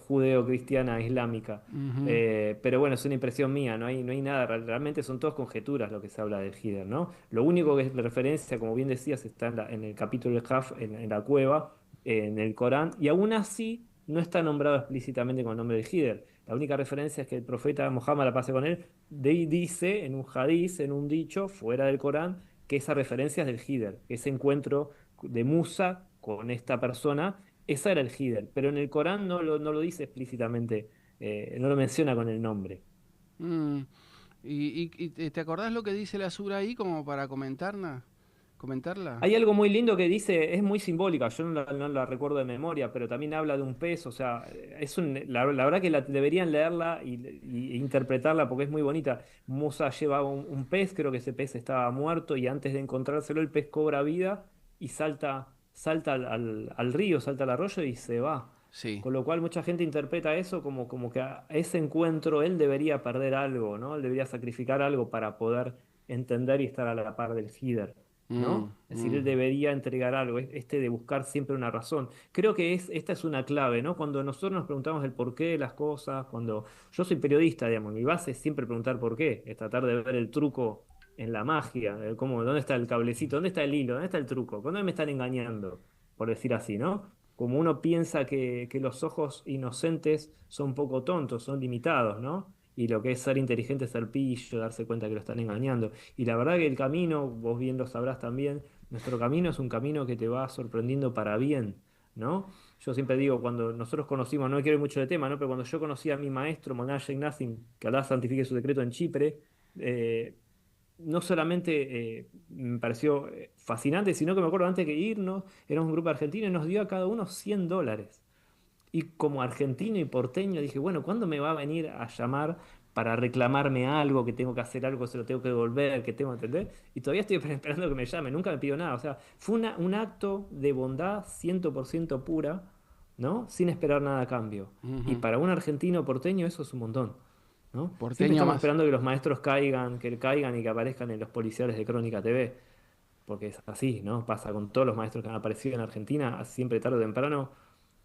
judeo-cristiana islámica. Ujú. Pero bueno, es una impresión mía, no hay nada, realmente son todas conjeturas lo que se habla del Hider, ¿no? Lo único que es de referencia, como bien decías, está en el capítulo de Kaf, en la cueva, en el Corán, y aún así no está nombrado explícitamente con el nombre del Hider. La única referencia es que el profeta Muhammad, la paz con él, dice en un hadiz, en un dicho, fuera del Corán, que esa referencia es del Hider, ese encuentro de Musa con esta persona, esa era el Hider, pero en el Corán no lo dice explícitamente, no lo menciona con el nombre. Mm. ¿Y te acordás lo que dice la sura ahí como para comentarla? Hay algo muy lindo que dice, es muy simbólica, yo no la recuerdo de memoria, pero también habla de un pez, o sea, la verdad que deberían leerla y interpretarla porque es muy bonita. Musa lleva un pez, creo que ese pez estaba muerto y antes de encontrárselo el pez cobra vida y salta al río, salta al arroyo y se va. Sí. Con lo cual mucha gente interpreta eso como que a ese encuentro él debería perder algo, ¿no? Él debería sacrificar algo para poder entender y estar a la par del Hider, Mm, ¿no? Es decir, él mm. debería entregar algo, de buscar siempre una razón. Creo que esta es una clave, ¿no? Cuando nosotros nos preguntamos el porqué de las cosas, cuando yo soy periodista, digamos, mi base es siempre preguntar por qué, es tratar de ver el truco en la magia, dónde está el cablecito, dónde está el hilo, dónde está el truco, cuándo me están engañando, por decir así, ¿no? Como uno piensa que los ojos inocentes son poco tontos, son limitados, ¿no? Y lo que es ser inteligente es ser pillo, darse cuenta que lo están engañando. Y la verdad que el camino, vos bien lo sabrás también, nuestro camino es un camino que te va sorprendiendo para bien, ¿no? Yo siempre digo, cuando nosotros conocimos, no quiero ir mucho de tema, ¿no? Pero cuando yo conocí a mi maestro, Monash Sheikh Nassim, que Allah santifique su decreto en Chipre, no solamente me pareció fascinante, sino que me acuerdo antes que irnos, éramos un grupo argentino y nos dio a cada uno $100. Y como argentino y porteño dije, bueno, ¿cuándo me va a venir a llamar para reclamarme algo, que tengo que hacer algo, se lo tengo que devolver, que tengo que entender? Y todavía estoy esperando que me llame, nunca me pidió nada. O sea, fue un acto de bondad 100% pura, ¿no? Sin esperar nada a cambio. Y Ujú. para un argentino porteño eso es un montón. ¿no? Porteño Siempre estamos más. esperando que los maestros caigan y que aparezcan en los policiales de Crónica TV, porque es así, ¿no? Pasa con todos los maestros que han aparecido en Argentina, siempre tarde o temprano,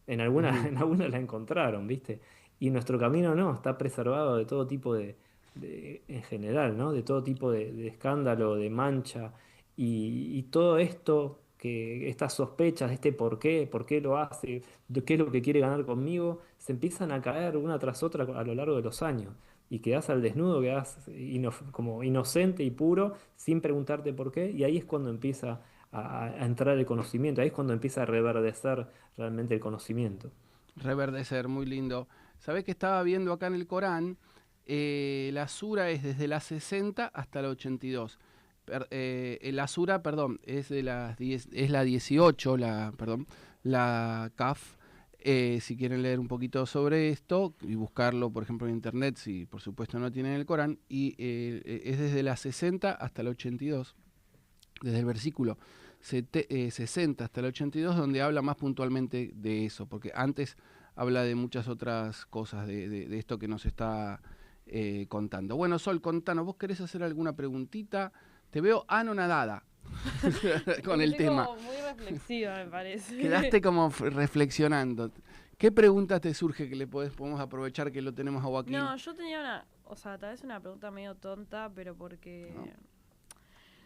en alguna, Ujú. en alguna la encontraron, ¿viste? Y nuestro camino no, está preservado de todo tipo en general, ¿no? De todo tipo de escándalo, de mancha, y todo esto, estas sospechas, este por qué lo hace, de qué es lo que quiere ganar conmigo, se empiezan a caer una tras otra a lo largo de los años. Y quedás al desnudo, quedás como inocente y puro, sin preguntarte por qué, y ahí es cuando empieza a entrar el conocimiento, ahí es cuando empieza a reverdecer realmente el conocimiento. Reverdecer, muy lindo. ¿Sabés que estaba viendo acá en el Corán? La sura es desde la 60 hasta la 82. La sura, perdón, es de las 10, es la 18, perdón, la Kaf. Si quieren leer un poquito sobre esto y buscarlo, por ejemplo, en internet, si por supuesto no tienen el Corán, y es desde la 60 hasta la 82, desde el versículo 60 hasta el 82, donde habla más puntualmente de eso, porque antes habla de muchas otras cosas, de esto que nos está contando. Bueno, Sol, contanos, ¿vos querés hacer alguna preguntita? Te veo anonadada con Porque el estoy tema. como muy reflexiva, me parece. Quedaste como reflexionando. ¿Qué pregunta te surge que podemos aprovechar que lo tenemos a Joaquín? No, yo tenía o sea, tal vez una pregunta medio tonta, pero porque... No.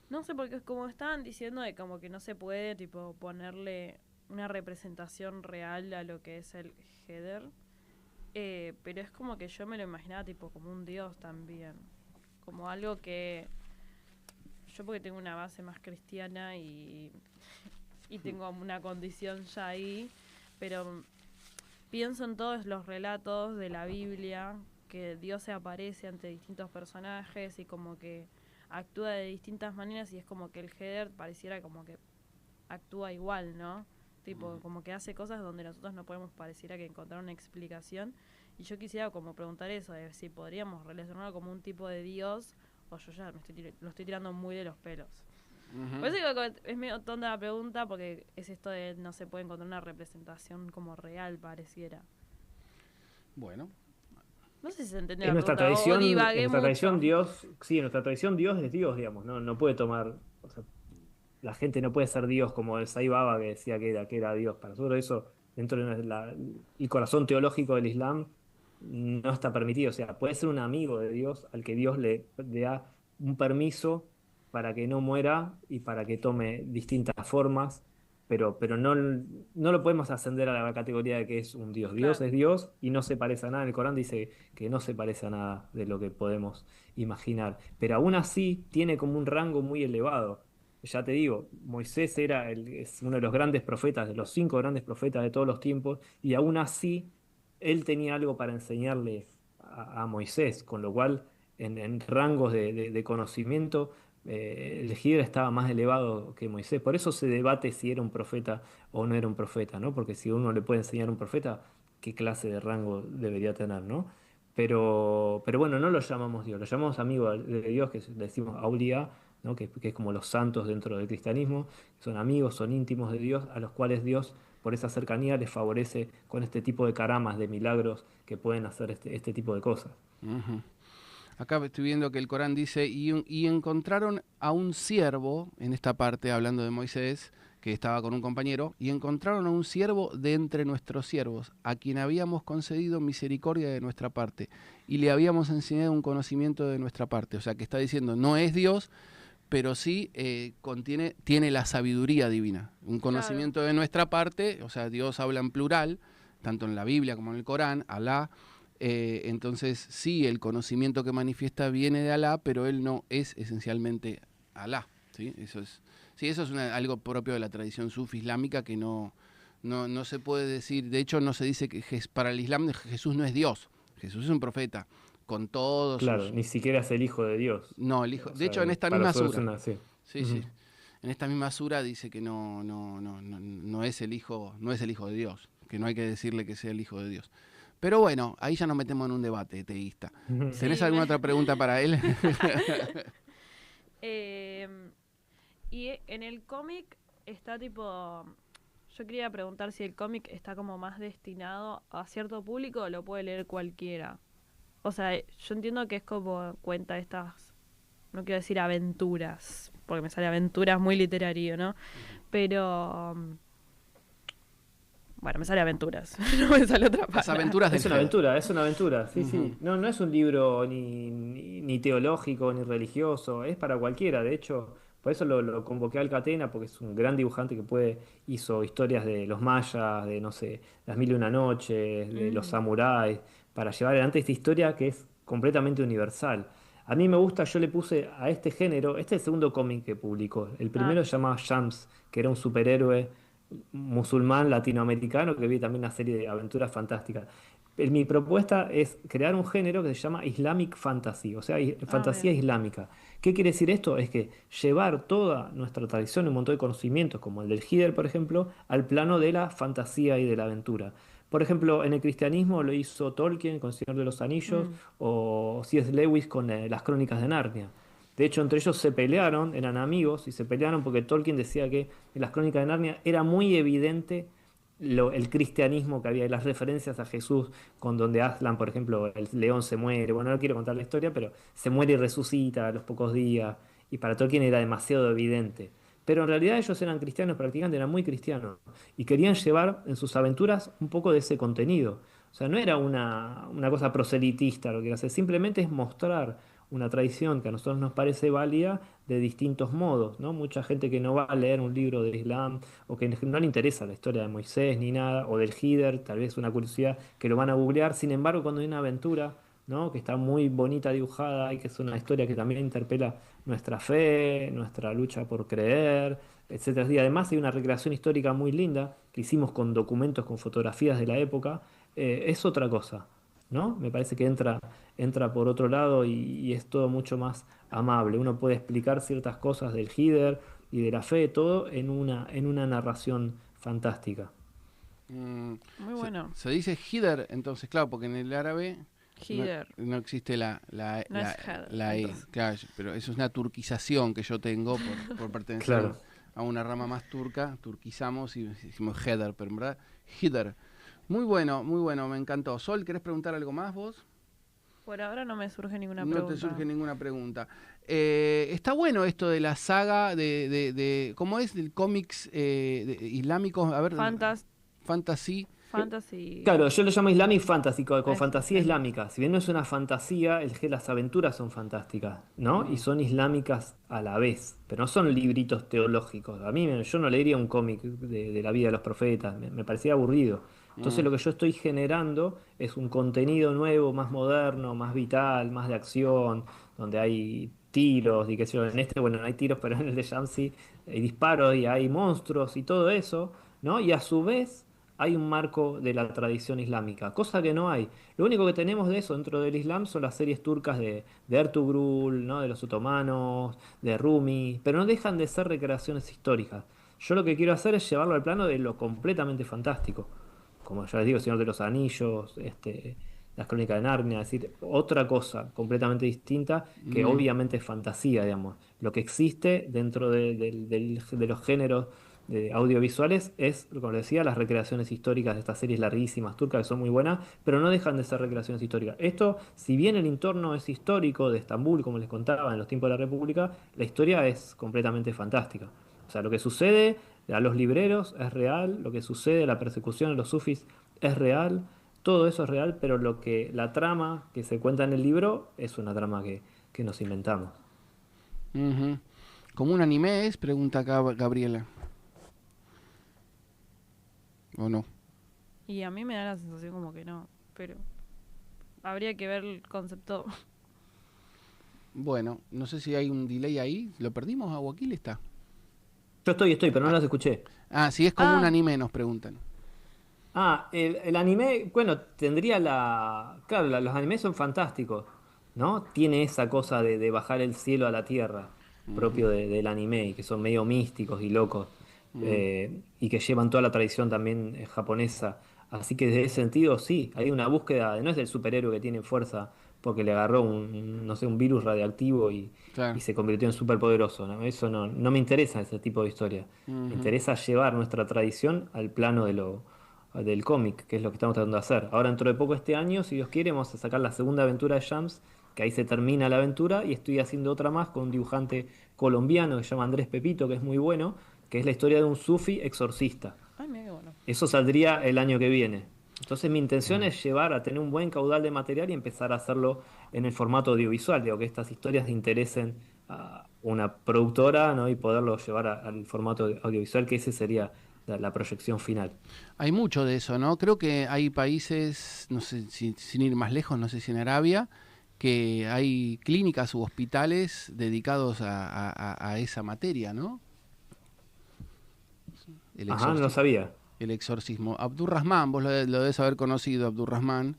No sé, porque como estaban diciendo de como que no se puede, tipo, ponerle una representación real a lo que es el header. Pero es como que yo me lo imaginaba, tipo, como un dios también. Como algo que... Yo porque tengo una base más cristiana y tengo una condición ya ahí, pero pienso en todos los relatos de la Biblia, que Dios se aparece ante distintos personajes y como que actúa de distintas maneras y es como que el header pareciera como que actúa igual, ¿no? Tipo, como que hace cosas donde nosotros no podemos pareciera que encontrar una explicación. Y yo quisiera como preguntar eso, de si podríamos relacionarlo como un tipo de Dios o yo ya lo estoy tirando muy de los pelos. Por eso digo que es medio tonta la pregunta porque es esto de no se puede encontrar una representación como real, pareciera. Bueno, No sé si se entendió En la nuestra pregunta o tradición, en divagué nuestra tradición mucho. Dios, sí, en nuestra tradición Dios es Dios, digamos, no puede tomar, o sea, la gente no puede ser Dios como el Sai Baba que decía que era Dios. Para nosotros eso, dentro de el corazón teológico del Islam, no está permitido. O sea, puede ser un amigo de Dios al que Dios le da un permiso para que no muera y para que tome distintas formas, pero no lo podemos ascender a la categoría de que es un Dios. Dios Claro. es Dios y no se parece a nada. El Corán dice que no se parece a nada de lo que podemos imaginar, pero aún así tiene como un rango muy elevado. Ya te digo, Moisés es uno de los grandes profetas, de los 5 grandes profetas de todos los tiempos, y aún así él tenía algo para enseñarle a Moisés, con lo cual en rangos de conocimiento el Gidra estaba más elevado que Moisés. Por eso se debate si era un profeta o no era un profeta, ¿no? Porque si uno le puede enseñar a un profeta, ¿qué clase de rango debería tener, ¿no? Pero bueno, no lo llamamos Dios, lo llamamos amigo de Dios, que le decimos Aulia, ¿no? Que es como los santos dentro del cristianismo, que son amigos, son íntimos de Dios, a los cuales Dios, por esa cercanía, les favorece con este tipo de caramas, de milagros que pueden hacer este tipo de cosas. ujú. Acá estoy viendo que el Corán dice, y encontraron a un siervo, en esta parte hablando de Moisés, que estaba con un compañero, y encontraron a un siervo de entre nuestros siervos, a quien habíamos concedido misericordia de nuestra parte, y le habíamos enseñado un conocimiento de nuestra parte. O sea, que está diciendo, no es Dios, pero sí tiene la sabiduría divina, un Claro. conocimiento de nuestra parte. O sea, Dios habla en plural, tanto en la Biblia como en el Corán, Alá. Entonces, sí, el conocimiento que manifiesta viene de Alá, pero él no es esencialmente Alá. ¿Sí? Eso es algo propio de la tradición sufi islámica que no se puede decir. De hecho, no se dice que para el Islam Jesús no es Dios. Jesús es un profeta, con todos Claro, sus... ni siquiera es el hijo de Dios. No, el hijo... O De sea, hecho, en esta para misma nosotros es sura. una, sí. Sí, Ujú. sí. En esta misma sura dice que no es el hijo, no es el hijo de Dios, que no hay que decirle que sea el hijo de Dios. Pero bueno, ahí ya nos metemos en un debate teísta. Ujú. ¿Tenés Sí, alguna otra pregunta para él? Em, y en el cómic está tipo... Yo quería preguntar si el cómic está como más destinado a cierto público o lo puede leer cualquiera. O sea, yo entiendo que es como cuenta estas, no quiero decir aventuras, porque me sale aventuras muy literario, ¿no? Pero... bueno, me sale aventuras, no me sale otra Las palabra. aventuras del Heather. Es una aventura, sí, sí. No, no es un libro ni teológico ni religioso, es para cualquiera. De hecho, por eso lo convoqué al Catena, porque es un gran dibujante que hizo historias de los mayas, de no sé, las mil y una noches, de los Mm. samuráis, para llevar adelante esta historia que es completamente universal. A mí me gusta, yo le puse a este género, este es el segundo cómic que publicó. El Ah, primero se llamaba Shams, que era un superhéroe musulmán latinoamericano que vi también una serie de aventuras fantásticas. Mi propuesta es crear un género que se llama Islamic Fantasy, o sea, fantasía bien. islámica. ¿Qué quiere decir esto? Es que llevar toda nuestra tradición, un montón de conocimientos, como el del Hider, por ejemplo, al plano de la fantasía y de la aventura. Por ejemplo, en el cristianismo lo hizo Tolkien con El Señor de los Anillos Mm. o C.S. Lewis con las Crónicas de Narnia. De hecho, entre ellos se pelearon, eran amigos y se pelearon porque Tolkien decía que en las Crónicas de Narnia era muy evidente el cristianismo que había y las referencias a Jesús, con donde Aslan, por ejemplo, el león se muere. Bueno, no quiero contar la historia, pero se muere y resucita a los pocos días. Y para Tolkien era demasiado evidente. Pero en realidad ellos eran cristianos practicantes, eran muy cristianos. Y querían llevar en sus aventuras un poco de ese contenido. O sea, no era una cosa proselitista lo que hace, simplemente es mostrar una tradición que a nosotros nos parece válida de distintos modos, ¿no? Mucha gente que no va a leer un libro de Islam o que no le interesa la historia de Moisés ni nada, o del Hider, tal vez una curiosidad que lo van a googlear. Sin embargo, cuando hay una aventura, ¿no? Que está muy bonita dibujada y que es una historia que también interpela nuestra fe, nuestra lucha por creer, etcétera. Y además hay una recreación histórica muy linda que hicimos con documentos, con fotografías de la época, es otra cosa, ¿no? Me parece que entra por otro lado y es todo mucho más amable. Uno puede explicar ciertas cosas del Hider y de la fe, todo en una narración fantástica. Mm, Muy bueno. se dice Heather, entonces, claro, porque en el árabe no, Heather. no existe No es Heather, la E, entonces. claro, pero eso es una turquización que yo tengo por pertenecer Claro. a una rama más turca, turquizamos y decimos Heather, pero en verdad, Heather. Muy bueno, me encantó. Sol, ¿querés preguntar algo más vos? Por ahora no me surge ninguna No te pregunta. surge ninguna pregunta. Está bueno esto de la saga ¿cómo es? Del cómics islámicos, a ver, fantasy. Fantasy. Claro, yo lo llamo Islamic Fantasy, con Eso, fantasía eso. islámica. Si bien no es una fantasía, las aventuras son fantásticas, ¿no? Y Mm, son islámicas a la vez, pero no son libritos teológicos. Yo no leería un cómic de la vida de los profetas, me parecía aburrido. Entonces mm, lo que yo estoy generando es un contenido nuevo, más moderno, más vital, más de acción, donde hay tiros y qué sé yo. En este, bueno, no hay tiros, pero en el de Shamsi hay disparos y hay monstruos y todo eso, ¿no? Y a su vez hay un marco de la tradición islámica, cosa que no hay. Lo único que tenemos de eso dentro del Islam son las series turcas de Ertugrul, ¿no? De los otomanos, de Rumi, pero no dejan de ser recreaciones históricas. Yo lo que quiero hacer es llevarlo al plano de lo completamente fantástico. Como ya les digo, Señor de los Anillos, las Crónicas de Narnia, es decir, otra cosa completamente distinta que mm, obviamente es fantasía, digamos. Lo que existe dentro de los géneros audiovisuales es, como les decía, las recreaciones históricas de estas series larguísimas turcas que son muy buenas, pero no dejan de ser recreaciones históricas. Esto, si bien el entorno es histórico de Estambul, como les contaba, en los tiempos de la República, la historia es completamente fantástica. O sea, lo que sucede a los libreros es real, lo que sucede, la persecución a los sufis es real, todo eso es real, pero la trama que se cuenta en el libro es una trama que nos inventamos. ujú. ¿Como un anime es? Pregunta acá Gabriela. ¿O no? Y a mí me da la sensación como que no, pero habría que ver el concepto. Bueno, no sé si hay un delay ahí. ¿Lo perdimos a Guaquil? Está. Yo estoy, pero no Ah, las escuché. si es como un Ah, anime, nos preguntan. El anime, bueno, Claro, los animes son fantásticos, ¿no? Tiene esa cosa de bajar el cielo a la tierra, Ujú, propio del anime, y que son medio místicos y locos, mm, y que llevan toda la tradición también japonesa. Así que desde ese sentido, sí, hay una búsqueda, no es del superhéroe que tiene fuerza porque le agarró no sé, un virus radiactivo y claro. se convirtió en superpoderoso, ¿no? Eso no me interesa ese tipo de historia. Me Ujú, interesa llevar nuestra tradición al plano del cómic, que es lo que estamos tratando de hacer. Ahora dentro de poco este año, si Dios quiere, vamos a sacar la segunda aventura de Shams, que ahí se termina la aventura, y estoy haciendo otra más con un dibujante colombiano que se llama Andrés Pepito, que es muy bueno, que es la historia de un sufi exorcista. Ay, mira qué bueno. Eso saldría el año que viene. Entonces mi intención Bueno. es llevar a tener un buen caudal de material y empezar a hacerlo en el formato audiovisual, digo, que estas historias interesen a una productora, ¿no? Y poderlo llevar al formato audiovisual, que ese sería la proyección final. Hay mucho de eso, ¿no? Creo que hay países, no sé, sin ir más lejos, no sé si en Arabia, que hay clínicas u hospitales dedicados a esa materia, ¿no? El Ajá, no lo exorcismo. sabía. El exorcismo. Abdurrahman, vos lo debes haber conocido, Abdurrahman,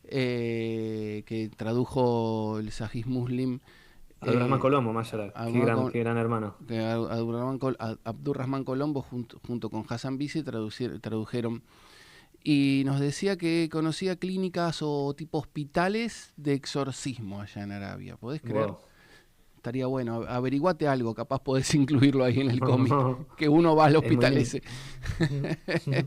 que tradujo el Sahih Muslim. Abdurrahman eh, Colombo, Mayara, qué gran hermano. que Abdurrahman Colombo junto con Hassan Bisi tradujeron. Y nos decía que conocía clínicas o tipo hospitales de exorcismo allá en Arabia. ¿Podés creer? Wow. Estaría bueno. Averiguate algo, capaz podés incluirlo ahí en el cómic. Que uno va al Es muy hospital lindo. ese.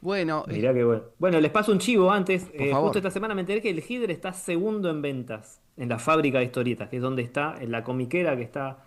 Bueno, Mirá qué bueno. Bueno, les paso un chivo antes. por Justo favor. esta semana me enteré que el Hidr está segundo en ventas en la fábrica de historietas, que es donde está, en la comiquera que está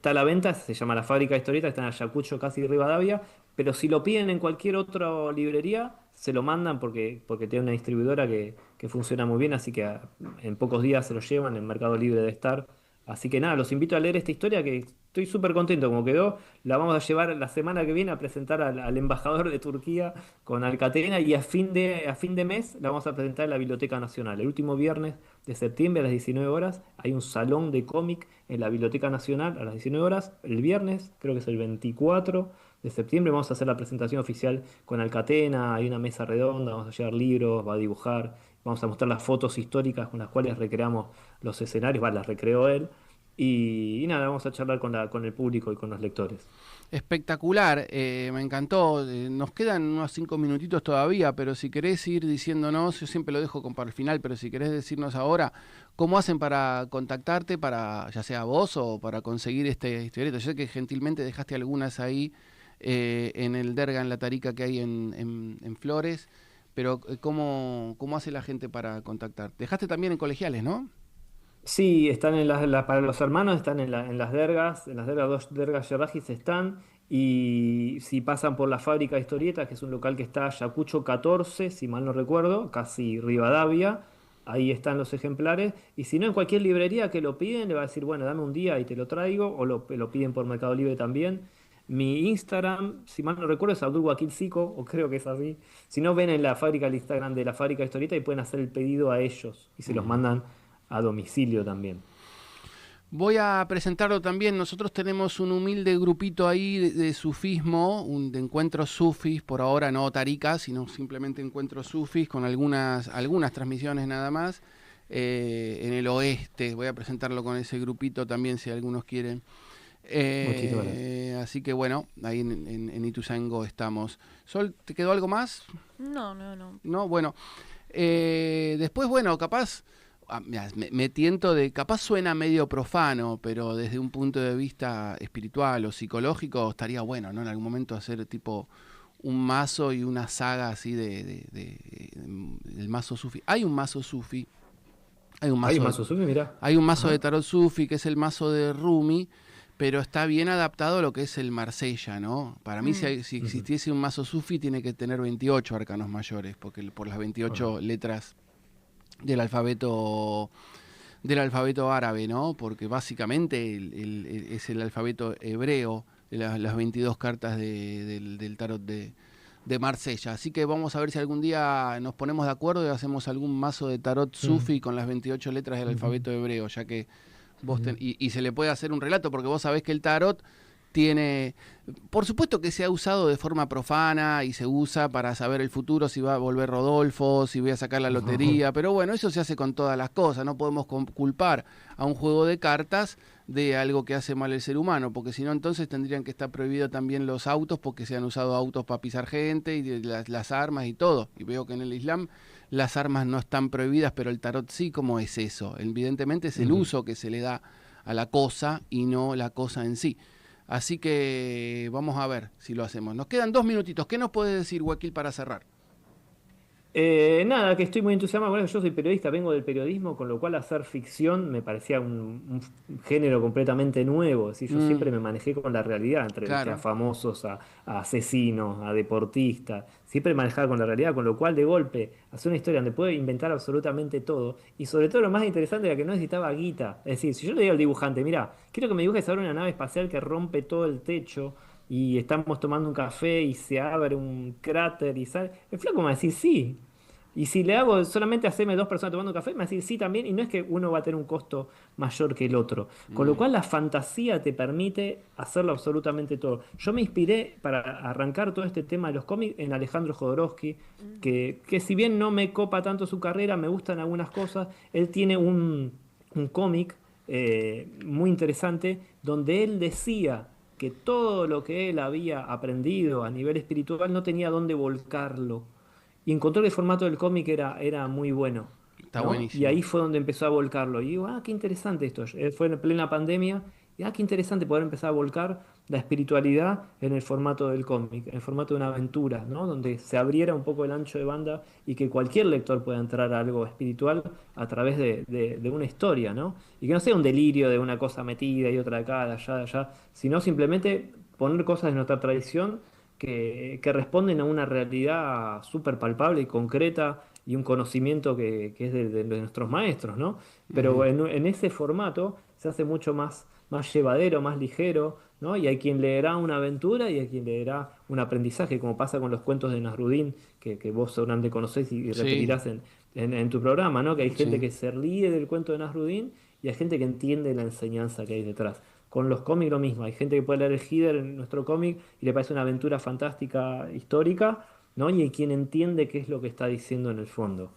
a la venta, se llama la fábrica de historietas, está en Ayacucho, casi Rivadavia. Pero si lo piden en cualquier otra librería, se lo mandan porque tiene una distribuidora que funciona muy bien, así que en pocos días se lo llevan, en Mercado Libre de estar. Así que nada, los invito a leer esta historia que estoy súper contento como quedó. La vamos a llevar la semana que viene a presentar al embajador de Turquía con Alcatena y a fin de mes la vamos a presentar en la Biblioteca Nacional. El último viernes de septiembre a las 19 horas hay un salón de cómic en la Biblioteca Nacional a las 19 horas. El viernes, creo que es el 24 de septiembre, vamos a hacer la presentación oficial con Alcatena. Hay una mesa redonda, vamos a llevar libros, va a dibujar. Vamos a mostrar las fotos históricas con las cuales recreamos los escenarios, las recreó él. Y nada, vamos a charlar con el público y con los lectores. Espectacular, me encantó. Nos quedan unos 5 minutitos todavía, pero si querés ir diciéndonos, yo siempre lo dejo para el final, pero si querés decirnos ahora, ¿cómo hacen para contactarte, para ya sea vos o para conseguir este historieta? Yo sé que gentilmente dejaste algunas ahí en el Derga, en la Tarica que hay en Flores, pero ¿cómo hace la gente para contactar? Dejaste también en colegiales, ¿no? Sí, están para los hermanos, están en las dergas, dos dergas yerrajis están. Y si pasan por la fábrica de historietas, que es un local que está Ayacucho 14, si mal no recuerdo, casi Rivadavia, ahí están los ejemplares. Y si no, en cualquier librería que lo piden, le va a decir, bueno, dame un día y te lo traigo, o lo piden por Mercado Libre también. Mi Instagram, si mal no recuerdo, es Abdul Wakil Sico, o creo que es así. Si no, ven en la fábrica, el Instagram de la fábrica de historietas y pueden hacer el pedido a ellos y se los Ujú. mandan a domicilio también. Voy a presentarlo también. Nosotros tenemos un humilde grupito ahí de sufismo, de encuentros sufis, por ahora no taricas, sino simplemente encuentros sufis con algunas transmisiones nada más. En el oeste, voy a presentarlo con ese grupito también si algunos quieren. Muchísimas gracias. Así que bueno, ahí en Ituzaingó estamos. Sol, ¿te quedó algo más? No, no, no. No, bueno. Después, bueno, capaz, mirá, me tiento de, capaz suena medio profano, pero desde un punto de vista espiritual o psicológico estaría bueno, ¿no? En algún momento hacer tipo un mazo y una saga así del mazo sufi. Hay un mazo sufi, hay un Hay un mazo de, mazo sube, mirá. hay un mazo de Ajá. tarot sufi que es el mazo de Rumi, pero está bien adaptado a lo que es el Marsella, ¿no? Para mí, Mm. si Ujú. existiese un mazo sufi, tiene que tener 28 arcanos mayores, porque por las Ajá. 28 letras del alfabeto árabe, ¿no? Porque básicamente es el alfabeto hebreo de las 22 cartas del tarot de Marsella. Así que vamos a ver si algún día nos ponemos de acuerdo y hacemos algún mazo de tarot Mm, sufi con las 28 letras del ujú, alfabeto hebreo, ya que ujú. y se le puede hacer un relato, porque vos sabés que el tarot tiene, por supuesto que se ha usado de forma profana y se usa para saber el futuro, si va a volver Rodolfo, si voy a sacar la lotería, pero bueno, eso se hace con todas las cosas, no podemos culpar a un juego de cartas de algo que hace mal el ser humano, porque si no entonces tendrían que estar prohibidos también los autos, porque se han usado autos para pisar gente y las armas y todo, y veo que en el Islam las armas no están prohibidas, pero el tarot sí. ¿Cómo es eso? Evidentemente es el Ujú. uso que se le da a la cosa y no la cosa en sí. Así que vamos a ver si lo hacemos. Nos quedan 2 minutitos. ¿Qué nos puede decir, Wakil, para cerrar? Nada, que estoy muy entusiasmado. Bueno, yo soy periodista, vengo del periodismo, con lo cual hacer ficción me parecía un género completamente nuevo. ¿Sí? Yo siempre me manejé con la realidad, entrevisté a famosos, a asesinos, a deportistas. Siempre manejaba con la realidad, con lo cual de golpe hacer una historia donde puedo inventar absolutamente todo. Y sobre todo lo más interesante era que no necesitaba guita. Es decir, si yo le digo al dibujante, mira, quiero que me dibujes ahora una nave espacial que rompe todo el techo y estamos tomando un café y se abre un cráter y sale. El flaco me va a decir sí. Y si le hago solamente hacerme 2 personas tomando un café, me va a decir sí también. Y no es que uno va a tener un costo mayor que el otro. Con lo cual la fantasía te permite hacerlo absolutamente todo. Yo me inspiré para arrancar todo este tema de los cómics en Alejandro Jodorowsky, que si bien no me copa tanto su carrera, me gustan algunas cosas. Él tiene un cómic muy interesante donde él decía que todo lo que él había aprendido a nivel espiritual no tenía dónde volcarlo. Y encontró que el formato del cómic era muy bueno. Está ¿no? buenísimo. Y ahí fue donde empezó a volcarlo. Y digo, qué interesante esto. Fue en plena pandemia. Y qué interesante poder empezar a volcar la espiritualidad en el formato del cómic, en el formato de una aventura, ¿no? Donde se abriera un poco el ancho de banda y que cualquier lector pueda entrar a algo espiritual a través de una historia, ¿no? Y que no sea un delirio de una cosa metida y otra de acá, de allá, de allá, sino simplemente poner cosas de nuestra tradición que responden a una realidad súper palpable y concreta y un conocimiento que es de nuestros maestros, ¿no? Pero en ese formato se hace mucho más llevadero, más ligero, ¿no? Y hay quien leerá una aventura y hay quien leerá un aprendizaje, como pasa con los cuentos de Nasrudin, que vos seguramente conocés y repetirás en tu programa, ¿no? Que hay gente que se ríe del cuento de Nasrudin y hay gente que entiende la enseñanza que hay detrás. Con los cómics lo mismo, hay gente que puede leer el Heather en nuestro cómic y le parece una aventura fantástica, histórica, ¿no? Y hay quien entiende qué es lo que está diciendo en el fondo.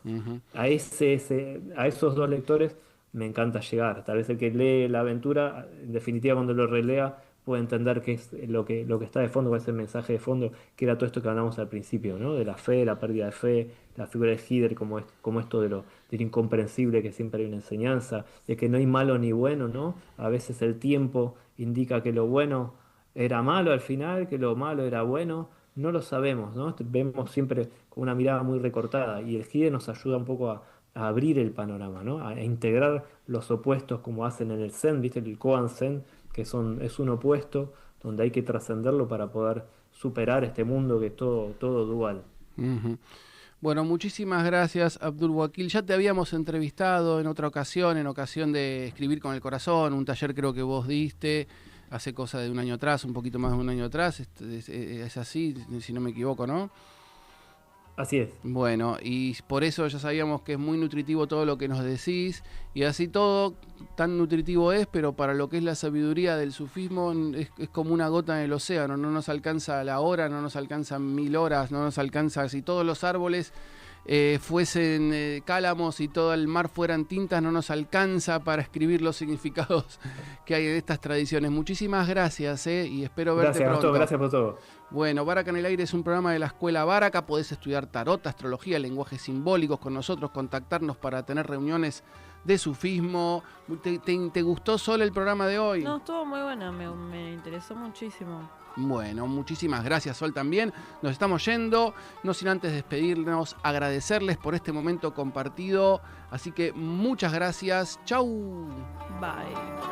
A esos 2 lectores me encanta llegar. Tal vez el que lee la aventura, en definitiva cuando lo relea, puede entender qué es lo que está de fondo, cuál es el mensaje de fondo, que era todo esto que hablamos al principio, ¿no? De la fe, la pérdida de fe, la figura de Heather, como esto de lo incomprensible, que siempre hay una enseñanza, de que no hay malo ni bueno, ¿no? A veces el tiempo indica que lo bueno era malo al final, que lo malo era bueno, no lo sabemos, ¿no? Vemos siempre con una mirada muy recortada y el Heather nos ayuda un poco a abrir el panorama, ¿no? A integrar los opuestos como hacen en el Zen, ¿viste? El Koan Zen, que es un opuesto, donde hay que trascenderlo para poder superar este mundo que es todo dual. Bueno, muchísimas gracias, Abdul Wakil. Ya te habíamos entrevistado en otra ocasión, en ocasión de Escribir con el Corazón, un taller creo que vos diste hace cosa de un año atrás, un poquito más de un año atrás. Es así, si no me equivoco, ¿no? Así es. Bueno, y por eso ya sabíamos que es muy nutritivo todo lo que nos decís, y así todo tan nutritivo es, pero para lo que es la sabiduría del sufismo es como una gota en el océano, no nos alcanza la hora, no nos alcanzan 1000 horas, no nos alcanza, si todos los árboles fuesen cálamos y todo el mar fueran tintas, no nos alcanza para escribir los significados que hay en estas tradiciones. Muchísimas gracias, y espero verte pronto. Gracias por todo. Bueno, Baraka en el Aire es un programa de la Escuela Baraka. Podés estudiar tarot, astrología, lenguajes simbólicos con nosotros, contactarnos para tener reuniones de sufismo. ¿Te gustó solo el programa de hoy? No, estuvo muy bueno, me interesó muchísimo. Bueno, muchísimas gracias, Sol, también. Nos estamos yendo, no sin antes despedirnos, agradecerles por este momento compartido. Así que muchas gracias. Chau. Bye.